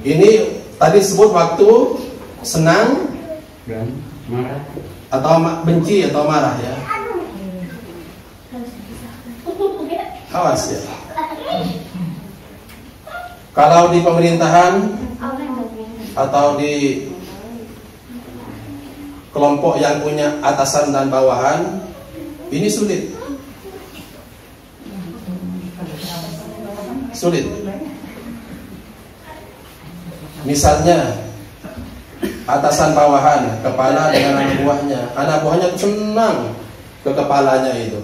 Ini tadi disebut waktu senang dan marah atau benci atau marah ya. Awas ya. Kalau di pemerintahan atau di kelompok yang punya atasan dan bawahan, ini sulit. Sulit. Misalnya atasan bawahan, kepala dengan anak buahnya senang ke kepalanya itu.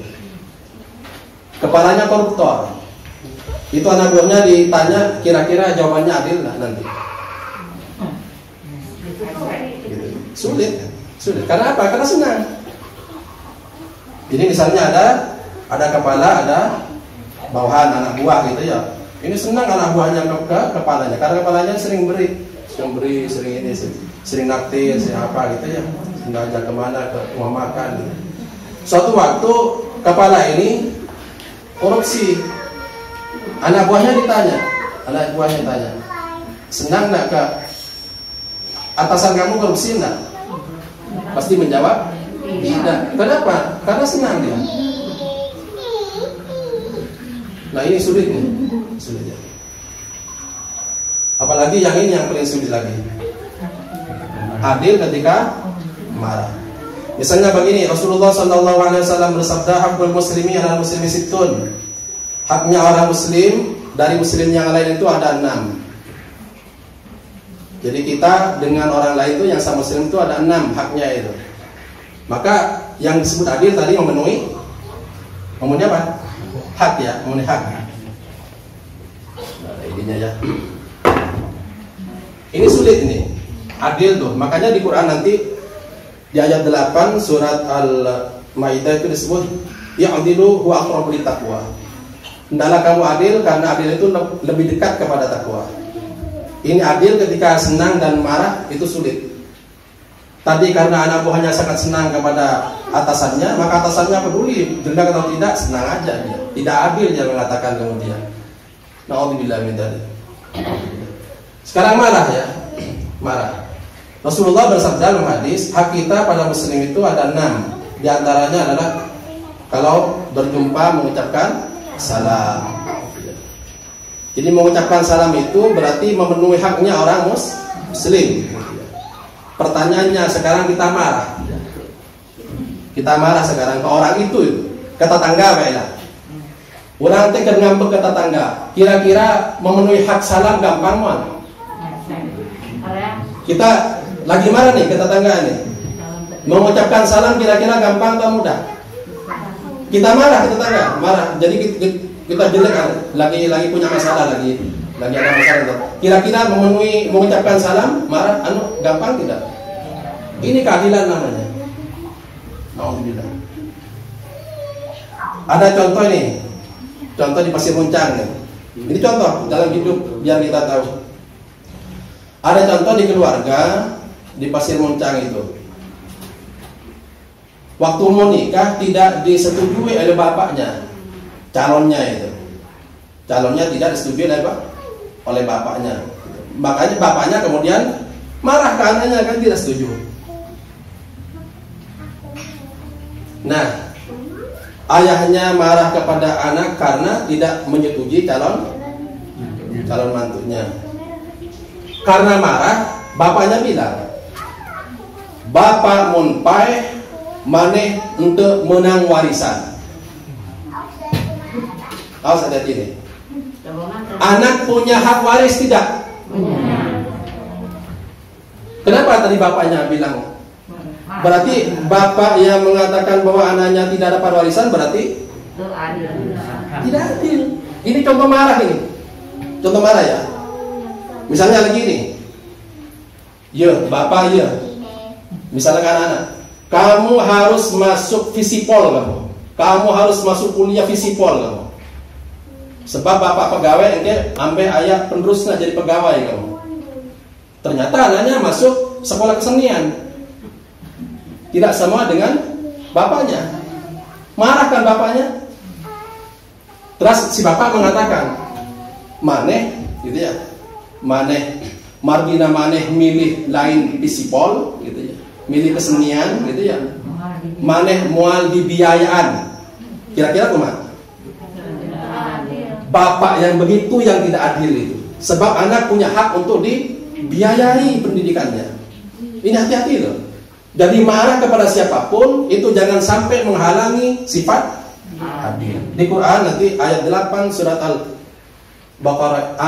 Kepalanya koruptor. Itu anak buahnya ditanya, kira-kira jawabannya adil nggak nanti? Gitu. Sulit. Karena apa? Karena senang. Jadi misalnya ada kepala, ada bawahan anak buah gitu ya. Ini senang anak buahnya ke kepalanya, karena kepalanya sering beri, sering naktir, sering apa gitu ya. Ngajak kemana, ke rumah makan gitu. Suatu waktu kepala ini korupsi. Anak buahnya ditanya, senang nggak ke atasan kamu korupsi nggak? Pasti menjawab tidak. Kenapa? Karena senang dia. Nah ini sulit nih, sulitnya. Apalagi yang ini yang paling sulit lagi. Adil ketika marah. Misalnya begini, Rasulullah SAW bersabda, hakul muslimi ala muslimi sittun. Haknya orang muslim dari muslim yang lain itu ada 6. Jadi kita dengan orang lain itu yang sama muslim itu ada 6 haknya itu. Maka yang disebut adil tadi memenuhi apa? Hak ya, memenuhi hak. Nah, ininya ya. Ini sulit ini. Adil tuh. Makanya di Quran nanti di ayat 8 surat Al-Maidah itu disebut ya'dilu huwa aqrabu littaqwa. Hendaklah kamu adil karena adil itu lebih dekat kepada takwa. Ini adil ketika senang dan marah itu sulit. Tadi karena anak buahnya sangat senang kepada atasannya, maka atasannya peduli, dendam atau tidak, senang aja dia. Tidak adil dia mengatakan kemudian. Na'udzubillah min dzalik. Sekarang marah ya. Marah. Rasulullah bersabda dalam hadis, hak kita pada muslim itu ada 6. Di antaranya adalah kalau berjumpa mengucapkan salam. Jadi mengucapkan salam itu berarti memenuhi haknya orang muslim. Pertanyaannya sekarang kita marah. Kita marah sekarang ke orang itu, ke tetangga kayaknya. Orang teh ngambek ke tetangga. Kira-kira memenuhi hak salam gampang mon? Kita lagi marah nih ke tetangga nih. Mengucapkan salam kira-kira gampang atau mudah? Kita marah ke tetangga, marah. Jadi kita jelek kan? Lagi punya masalah lagi ada masalah itu. Kira-kira mengucapkan salam, marah, gampang tidak? Ini keadilan namanya. Alhamdulillah. Ada contoh ini, contoh di Pasir Muncang nih. Ini contoh dalam hidup biar kita tahu. Ada contoh di keluarga di Pasir Muncang itu. Waktu mau nikah tidak disetujui oleh bapaknya, calonnya itu. Calonnya tidak disetujui oleh bapaknya. Makanya bapaknya kemudian marah ke anaknya kan tidak setuju. Nah, ayahnya marah kepada anak karena tidak menyetujui calon mantunya. Karena marah, bapaknya bilang, "Bapak mun paeh maneh untuk menang warisan." Awas ada ini. Anak punya hak waris tidak? Kenapa tadi bapaknya bilang? Berarti bapak yang mengatakan bahwa anaknya tidak dapat warisan berarti tidak adil. Ini contoh marah ini. Contoh marah ya. Misalnya lagi nih. Ya, bapak ya. Misalnya kan anak, kamu harus masuk Visipol kamu. Kamu harus masuk kuliah Visipol kamu. Sebab bapak pegawai engke ambil ayah penerusnya jadi pegawai kamu. Ternyata anaknya masuk sekolah kesenian. Tidak sama dengan bapaknya. Marah kan bapaknya? Terus si bapak mengatakan, "Maneh gitu ya. Maneh margina maneh milih lain Visipol gitu ya. Milih kesenian gitu ya. Maneh mual dibiayaan." Kira-kira kumaha? Bapak yang begitu yang tidak adil itu. Sebab anak punya hak untuk dibiayai pendidikannya. Ini hati-hati loh. Jadi marah kepada siapapun itu jangan sampai menghalangi sifat adil. Di Quran nanti ayat 8 surat Al-Baqarah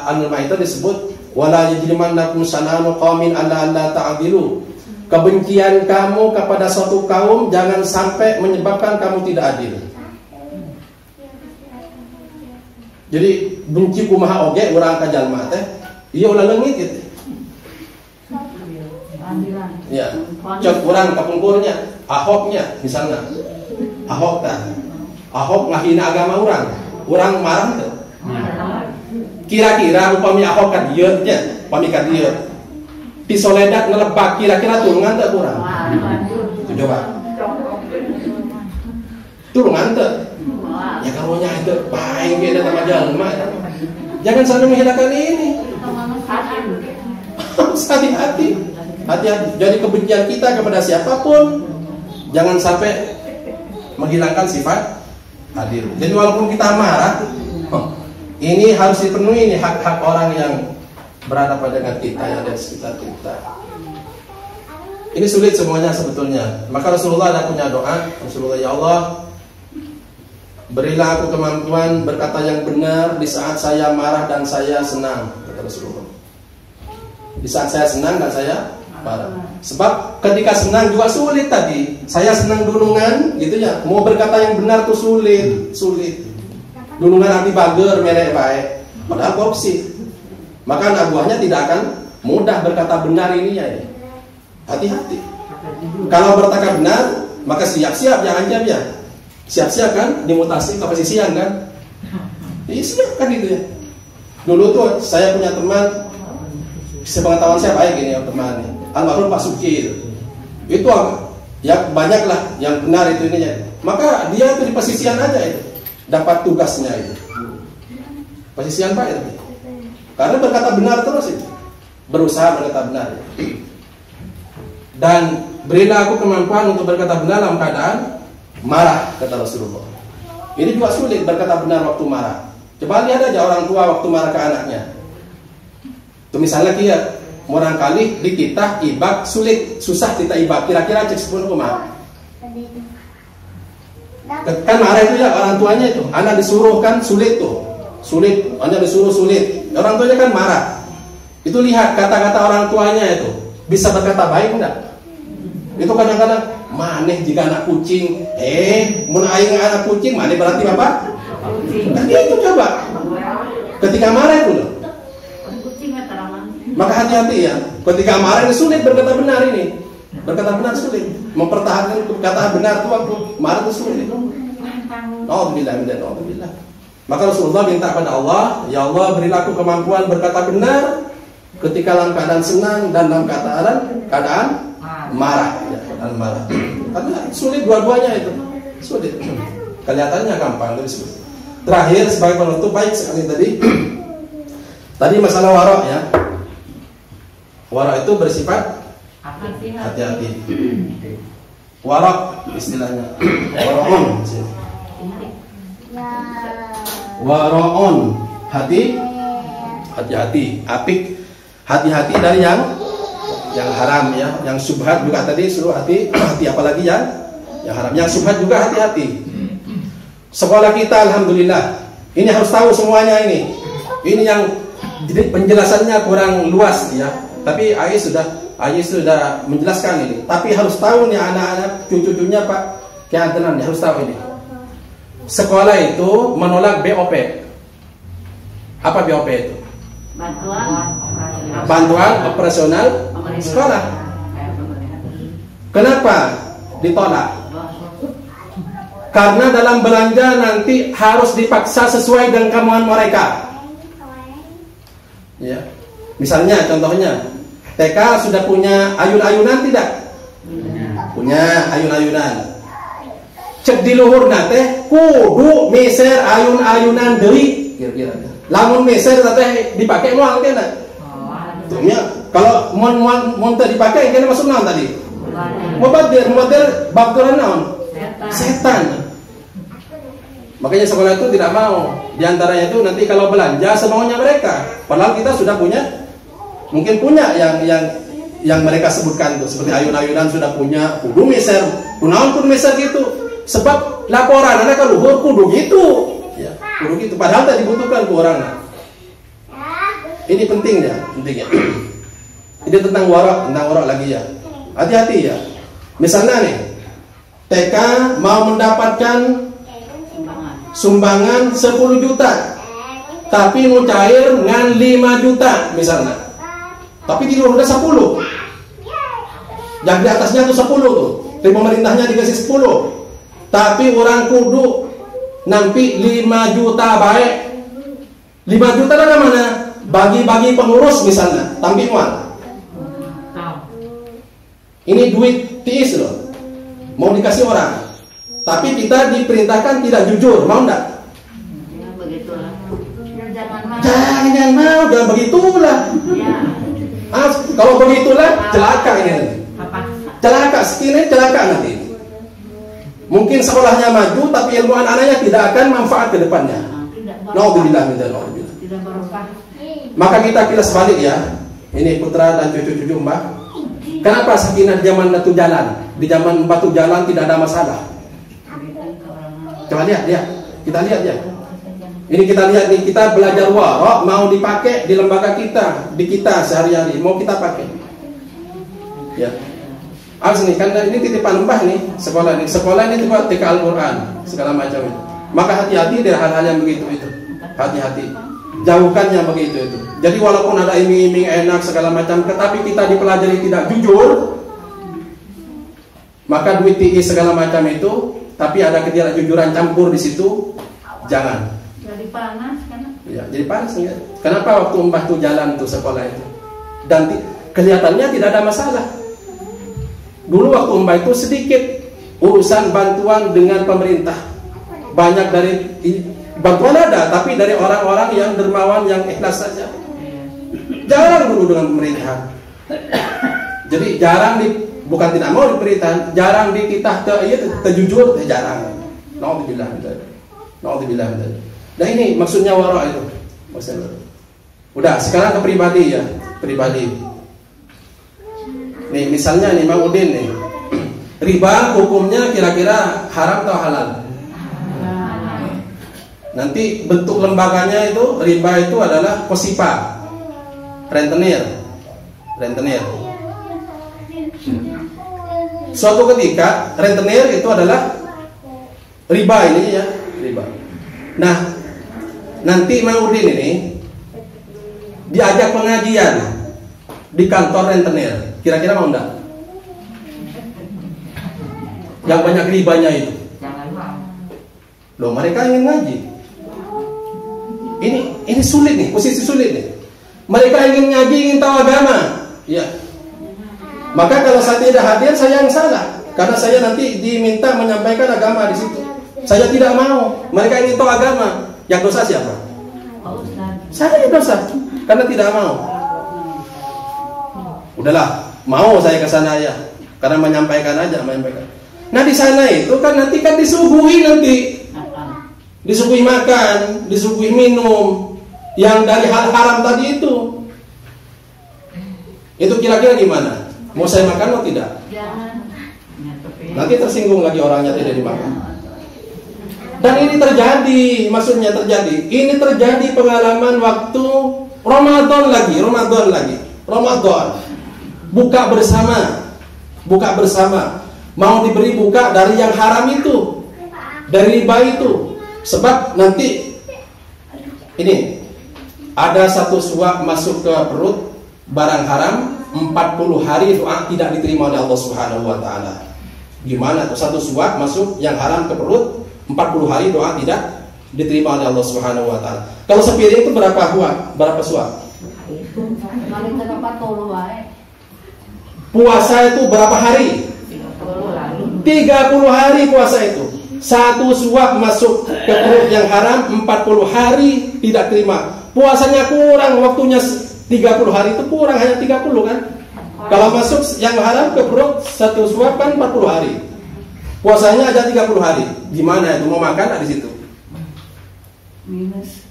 Al-Maidah disebut wala yajrimannakum sananu qaumin alla ta'dilu. Kebencian kamu kepada suatu kaum jangan sampai menyebabkan kamu tidak adil. Jadi benci kumaha oge urang ka jalma teh, ieu ulah leungit gitu. Ya, cek urang kapungkurnya, Ahoknya misalnya. Ahok tah. Ahok ngahina agama urang marah teh. Kira-kira upami Ahok ka dieu nya, upami ka dieu. Di Soledad ngelebak kira-kira tulungan teh urang. Tuh coba. Tulungan teh. Ya karunya itu baik beda sama jalma. Jangan sampai menghilangkan ini. Harus hati-hati. Hati-hati. Jadi kebencian kita kepada siapapun jangan sampai menghilangkan sifat adil. Jadi walaupun kita marah, ini harus dipenuhi nih hak-hak orang yang berhadapan dengan kita, yang ada di sekitar kita. Ini sulit semuanya sebetulnya. Maka Rasulullah ada punya doa. Rasulullah, ya Allah, berilah aku kemampuan berkata yang benar di saat saya marah dan saya senang, kata Rasulullah. Di saat saya senang dan saya marah. Sebab ketika senang juga sulit tadi. Saya senang dulungan, gitu ya. Mau berkata yang benar tuh sulit. Dulungan arti bager, merek baik. Padahal korupsi. Maka anak buahnya tidak akan mudah berkata benar ini ya. Hati-hati. Kalau berkata benar, maka siap-siap jangan jam ya. Siap-siap kan dimutasi ke posisian kan? Iya siap kan gitu ya. Dulu tuh saya punya teman, sepengetahuan saya baik ini ya temannya, almarhum Pak Suki itu ya banyak lah yang benar itu ininya. Maka dia tuh di posisian aja itu dapat tugasnya itu. Posisian Pak itu. Karena berkata benar terus itu, berusaha berkata benar. Dan berilah aku kemampuan untuk berkata benar dalam keadaan marah, kata Rasulullah. Ini juga sulit berkata benar waktu marah. Coba lihat aja orang tua waktu marah ke anaknya. Tuh misalnya kia, orang kali di kita ibak sulit, susah kita ibak. Kira-kira cek sepuluh kumaha. Kan marah itu ya orang tuanya itu. Anak disuruh kan sulit tuh, sulit. Anak disuruh sulit. Orang tuanya kan marah. Itu lihat kata-kata orang tuanya itu bisa berkata baik enggak? Itu kadang-kadang maneh jika anak kucing, mun aing anak kucing, maneh berarti apa? Kan itu coba. Ketika marah itu loh. Maka hati-hati ya. Ketika marah ini sulit berkata benar ini. Berkata benar sulit. Mempertahankan kata benar itu waktu marah itu sulit. Alhamdulillah. Maka Rasulullah minta kepada Allah, ya Allah berilah aku kemampuan berkata benar ketika dalam keadaan senang dan dalam keadaan marah. Marah. Karena sulit dua-duanya itu. Sulit. Kelihatannya gampang tapi sulit. Terakhir sebagai penutup baik sekali tadi. Tadi masalah warok ya. Warok itu bersifat hati-hati. Warok istilahnya. Waroon. Waroon. Hati-hati. Apik. Hati-hati dari yang haram ya, yang subhat juga tadi suruh hati apalagi yang haram, yang subhat juga hati-hati. Sekolah kita alhamdulillah ini harus tahu semuanya ini yang jadi penjelasannya kurang luas ya, tapi Ais sudah menjelaskan ini, tapi harus tahu nih anak-anak cucu-cucunya Pak Kiantenan harus tahu ini. Sekolah itu menolak BOP. Apa BOP itu? Bantuan operasional sekolah. Kenapa ditolak? Karena dalam belanja nanti harus dipaksa sesuai dengan kemauan mereka. Ya. Misalnya contohnya TK sudah punya ayun-ayunan tidak? Punya ayun-ayunan. Cek di luhur nate kudu miser ayun-ayunan deui kira-kira. Lamun miser teh dipakai moal kena. Ya, kalau mau dipakai kena masuk naon tadi? Model bakteran naon? Setan. Makanya sekolah itu tidak mau. Di antaranya itu nanti kalau belanja semaunya mereka. Padahal kita sudah mungkin punya yang mereka sebutkan tuh seperti ayun-ayunan sudah punya, kudu miser, kunaon kudu miser gitu. Sebab laporan anak ke luhur kudu gitu. Ya, kudu gitu. Padahal tak dibutuhkan ke orang. Ini pentingnya. Ini tentang warok lagi ya. Hati-hati ya. Misalnya nih, TK mau mendapatkan sumbangan 10 juta. tapi mau cair dengan 5 juta misalnya. Tapi di luar udah 10. Yang di atasnya tuh 10 tuh. Dari pemerintahnya dikasih 10. Tapi orang kudu nampi 5 juta baik. 5 juta dari mana? Bagi-bagi pengurus misalnya, tampi uang. Ini duit tiis loh. Mau dikasih orang. Tapi kita diperintahkan tidak jujur, mau enggak? Ya begitulah. Ya, jangan mau. Jangan mau, jangan begitulah. Ya. Kalau begitulah celaka ini nanti. Apa? Celaka, ini celaka nanti. Mungkin sekolahnya maju, tapi ilmu anak-anaknya tidak akan manfaat ke depannya. Tidak Nauzubillah min dzalik. Nauzubillah. Tidak barokah. Maka kita kilas balik ya. Ini putra dan cucu-cucu Mbak. Kenapa sakinah zaman batu jalan? Di zaman batu jalan tidak ada masalah. Coba lihat, kita lihat ya. Ini kita lihat nih, kita belajar warok mau dipakai di lembaga kita, di kita sehari-hari mau kita pakai. Ya. Harus nih, kan ini titipan Mbah nih, sekolah ini buat TK Al-Quran segala macam itu. Maka hati-hati dari hal-hal yang begitu itu. Hati-hati. Jauhkan yang begitu itu. Jadi walaupun ada iming-iming enak segala macam, tetapi kita dipelajari tidak jujur, maka duit TI segala macam itu, tapi ada ketidakjujuran campur di situ, jangan. Jadi panas kan? Ya, jadi panas ya. Kenapa waktu Mbah tuh jalan tuh sekolah itu, dan kelihatannya tidak ada masalah. Dulu waktu Mbah itu sedikit urusan bantuan dengan pemerintah. Banyak dari bantuan ada, tapi dari orang-orang yang dermawan, yang ikhlas saja. Jarang dulu dengan pemerintahan. Jadi jarang bukan tidak mau di pemerintahan, jarang di kita terjujur, jarang. Nauzubillah. Nah ini maksudnya wara itu. Maksudnya. Udah, sekarang ke pribadi ya, pribadi. Nih misalnya nih Mang Udin nih, riba hukumnya kira-kira haram atau halal? Nanti bentuk lembaganya itu riba itu adalah kosipa, rentenir. Suatu ketika rentenir itu adalah riba ini ya, riba. Nah, nanti Mang Udin ini diajak pengajian di kantor rentenir. Kira-kira mau enggak? Yang banyak ribanya itu. Jangan mau. Loh, mereka ingin ngaji. Ini sulit nih, posisi sulit nih. Mereka ingin ngaji, ingin tahu agama. Ya. Maka kalau saya tidak hadir, saya yang salah. Karena saya nanti diminta menyampaikan agama di situ. Saya tidak mau. Mereka ingin tahu agama. Yang dosa siapa? Saya yang dosa. Karena tidak mau. Udahlah, mau saya ke sana ya. Karena menyampaikan aja, menyampaikan. Nah di sana itu kan nanti kan disuguhi nanti. Disuguhi makan, disuguhi minum, yang dari hal haram tadi itu. Itu kira-kira gimana? Mau saya makan atau tidak? Jangan. Nanti tersinggung lagi orangnya tidak dimakan. Dan ini terjadi, maksudnya terjadi. Ini terjadi pengalaman waktu Ramadan lagi. Buka bersama. Mau diberi buka dari yang haram itu, dari riba itu. Sebab nanti ini ada satu suap masuk ke perut barang haram, 40 hari doa tidak diterima oleh Allah Subhanahu wa taala. Gimana tuh satu suap masuk yang haram ke perut, 40 hari doa tidak diterima oleh Allah Subhanahu wa taala. Kalau sepiring itu berapa suap? Puasa itu berapa hari? 30 hari puasa itu. Satu suap masuk ke perut yang haram, 40 hari tidak terima. Puasanya kurang, waktunya 30 hari itu kurang, hanya 30 kan. Kalau masuk yang haram ke perut satu suap kan 40 hari. Puasanya aja 30 hari. Gimana itu mau makan di situ? Minus.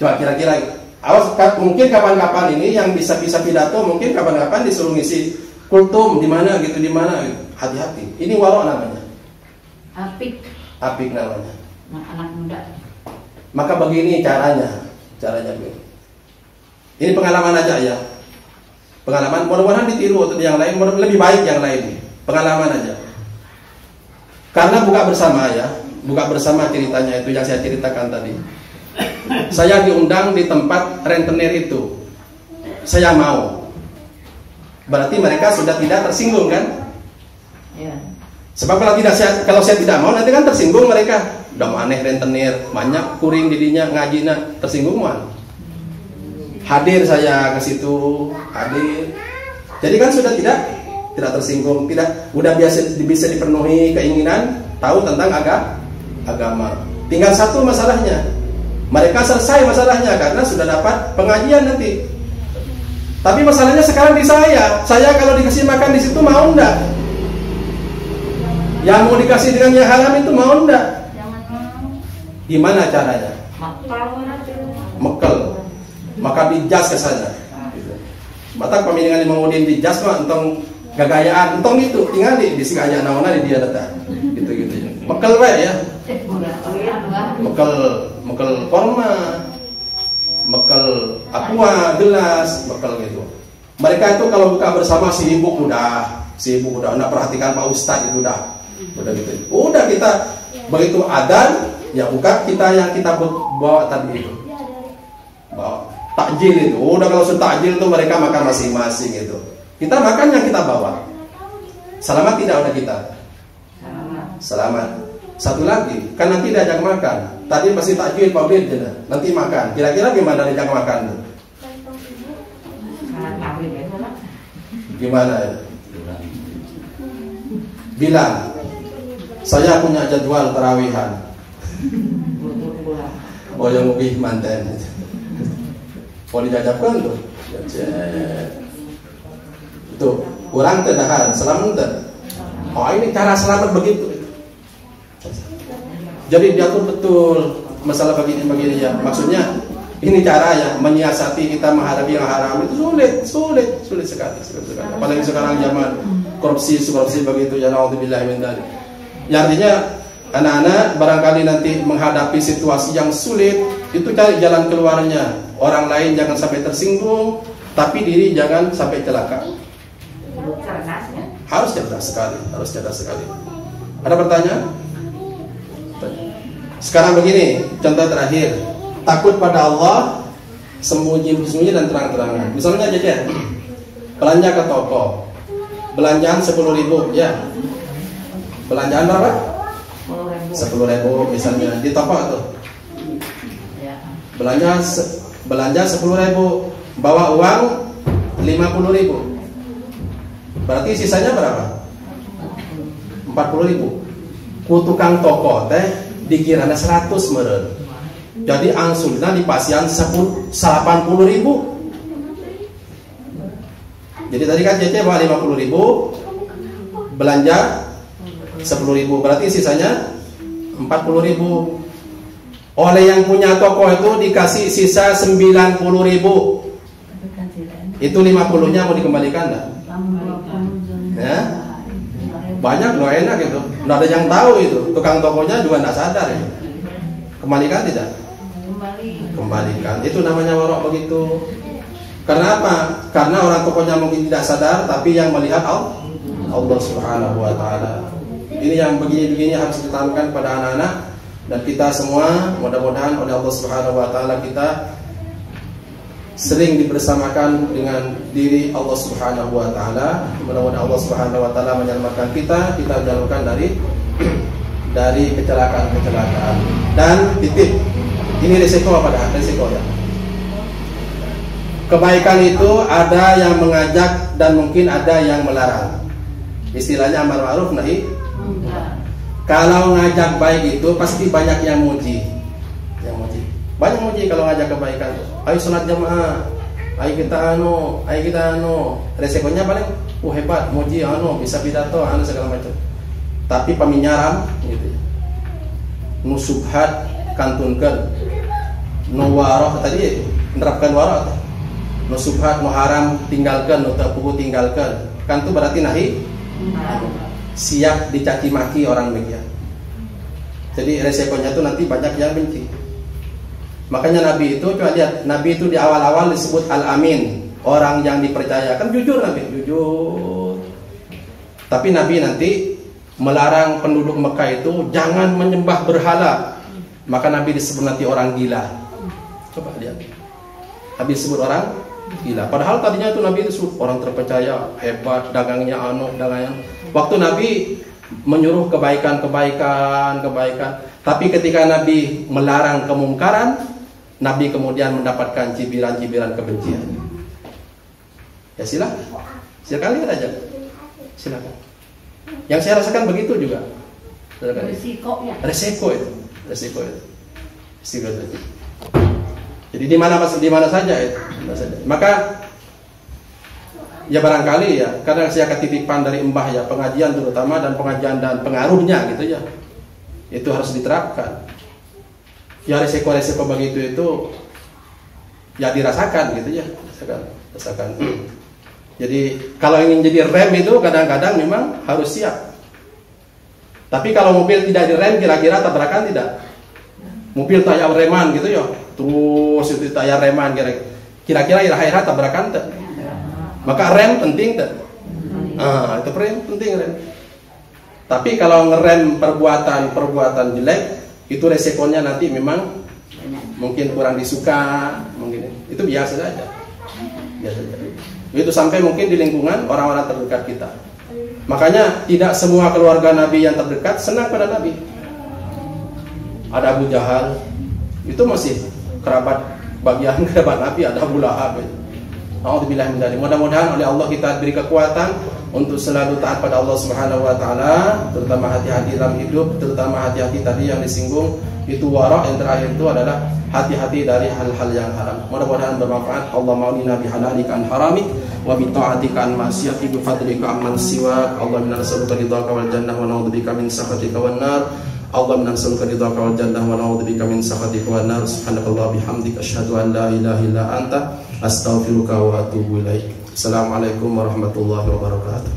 Coba kira-kira awas, mungkin kapan-kapan ini yang bisa pidato, mungkin kapan-kapan disuruh ngisi kultum di mana gitu, di mana gitu. Hati-hati. Ini warok namanya. Apik namanya. Anak muda. Maka begini caranya begini. Ini pengalaman aja ya. Pengalaman, mudah-mudahan ditiru atau yang lain, lebih baik yang lain. Pengalaman aja. Karena buka bersama ceritanya itu yang saya ceritakan tadi. saya diundang di tempat rentenir itu, saya mau, berarti mereka sudah tidak tersinggung kan? Ya. Sebab kalau saya tidak mau, nanti kan tersinggung mereka. Udah aneh rentenir, banyak kuring didinya ngajina, tersinggung man. Hadir saya ke situ, hadir. Jadi kan sudah tidak tersinggung, udah bisa dipenuhi keinginan tahu tentang agama. Tinggal satu masalahnya, mereka selesai masalahnya karena sudah dapat pengajian nanti. Tapi masalahnya sekarang di saya kalau dikasih makan di situ mau enggak? Yang mau dikasih dengan yang haram itu mau enggak? Jangan mau. Gimana caranya? Mekel, maka dijas ke sana. Mata pemilingan Imam Udin dijas mah entong gagayaan, entong itu tinggal di gaya naona di dia datang. Gitu. Mekel wae ya. Mekel korma, mekel aqua gelas, mekel gitu. Mereka itu kalau buka bersama sibuk udah enggak perhatikan Pak Ustadz itu udah gitu. Udah kita begitu adzan ya buka yang kita bawa tadi itu. Bawa takjil itu. Udah kalau sudah takjil itu mereka makan masing-masing itu. Kita makan yang kita bawa. Selamat tidak udah kita? Selamat. Satu lagi, kan nanti diajak makan. Tadi masih takjil Pak Udin, nanti makan. Kira-kira gimana diajak makan tuh? Gimana ya? Bilang, saya punya jadwal tarawihan. Oh yang lebih manten. Oh dijajabkan tuh. Tuh, kurang tenahan, selamat. Oh ini cara selamat begitu. Jadi diatur betul masalah begini ya. Maksudnya ini cara ya menyiasati kita menghadapi yang haram itu sulit sekali. Apalagi sekarang zaman korupsi begitu ya, naudzubillah min dzalik. Ya artinya anak-anak barangkali nanti menghadapi situasi yang sulit itu cari jalan keluarnya. Orang lain jangan sampai tersinggung, tapi diri jangan sampai celaka. Harus cerdas sekali. Ada pertanyaan? Sekarang begini, contoh terakhir. Takut pada Allah, sembunyi-sembunyi dan terang-terangan. Misalnya aja belanja ke toko, belanjaan 10.000 ya. Belanjaan berapa? 10.000 misalnya di toko tuh. Belanja 10.000, bawa uang 50.000. Berarti sisanya berapa? 40.000. Ku tukang toko teh dikirana 100 meren. Jadi angsulna di pasian 80.000. Jadi tadi kan Cece bawa 50.000, belanja 10.000, berarti sisanya 40.000. Oleh yang punya toko itu dikasih sisa 90.000. Itu 50-nya mau dikembalikan enggak? Ya? Banyak loh, enak gitu. Nggak ada yang tahu itu. Tukang tokonya juga nggak sadar ya. Kembalikan tidak? Kembalikan. Itu namanya warok begitu. Karena apa? Karena orang tokonya mungkin tidak sadar, tapi yang melihat Allah Subhanahu wa Ta'ala. Ini yang begini-begini harus ditanamkan pada anak-anak dan kita semua. Mudah-mudahan oleh Allah Subhanahu wa Ta'ala kita sering dibersamakan dengan diri Allah Subhanahu wa Ta'ala. Mudah-mudahan Allah Subhanahu wa Ta'ala menyelamatkan kita menjauhkan dari kecelakaan-kecelakaan. Dan titip, ini risiko apa dah? Risiko ya. Kebaikan itu ada yang mengajak dan mungkin ada yang melarang. Istilahnya amar ma'ruf nahi. Kalau ngajak baik itu pasti banyak yang muji. Banyak muji kalau ngajak kebaikan. Ayo salat jamaah. Ayo kita resikonya paling hebat, muji bisa pidato segala macam. Tapi peminyaran gitu. Nu subhat kantunkeun. Nu waroh tadi menerapkan waroh. Nu subhat nu haram tinggalkan, nu tapuhu tinggalkan. Kan itu berarti nahi. Siap dicaci maki orang demikian. Jadi resikonya itu nanti banyak yang benci. Makanya Nabi itu, coba lihat, Nabi itu di awal-awal disebut Al-Amin, orang yang dipercaya. Kan jujur Nabi, jujur. Tapi Nabi nanti melarang penduduk Mekah itu jangan menyembah berhala. Maka Nabi disebut nanti orang gila. Coba lihat. Nabi sebut orang gila. Padahal tadinya itu Nabi itu orang terpercaya, hebat, dagangnya dagangan. Waktu Nabi menyuruh kebaikan. Tapi ketika Nabi melarang kemungkaran, Nabi kemudian mendapatkan cibiran-cibiran kebencian. Ya silakan lihat aja. Silakan. Yang saya rasakan begitu juga. Resiko ya. Resiko itu. Jadi di mana saja itu. Maka ya barangkali ya, karena saya ketitipan dari mbah ya, pengajian terutama dan pengajian dan pengaruhnya gitu ya, itu harus diterapkan. Ya resiko-resiko begitu itu ya dirasakan gitu ya, rasakan. Jadi kalau ingin jadi rem itu kadang-kadang memang harus siap. Tapi kalau mobil tidak direm, kira-kira tabrakan tidak? Mobil tayar reman gitu ya, terus itu tayar reman kira-kira akhirnya tabrakan tak? Maka rem penting tak? Itu rem penting rem. Tapi kalau ngerem perbuatan jelek, itu resikonya nanti memang mungkin kurang disuka, mungkin itu biasa saja. Itu sampai mungkin di lingkungan orang-orang terdekat kita. Makanya tidak semua keluarga Nabi yang terdekat senang pada Nabi. Ada Abu Jahal, itu masih kerabat Nabi, ada Abu Lahab. A'udzubillahi min dzalik. Mudah-mudahan oleh Allah kita diberi kekuatan untuk selalu taat pada Allah Subhanahu wa taala, terutama hati-hati dalam hidup, terutama hati-hati tadi yang disinggung itu wara, yang terakhir itu adalah hati-hati dari hal-hal yang haram. Mudah-mudahan bermanfaat. Allah ma'inna bihalalika an haramik wa bi ta'atika an ma'siyatik bi fadlika amman siwak. Allahumma nas'aluka ridhaka wal jannah wa na'udzubika min sakhatika wan nar. Allahumma nas'aluka ridhaka wal jannah wa na'udzubika min sakhatika wan nar. Subhanakallah bihamdika asyhadu an la ilaha illa anta astaghfiruka wa atubu ilaik. Assalamualaikum warahmatullahi wabarakatuh.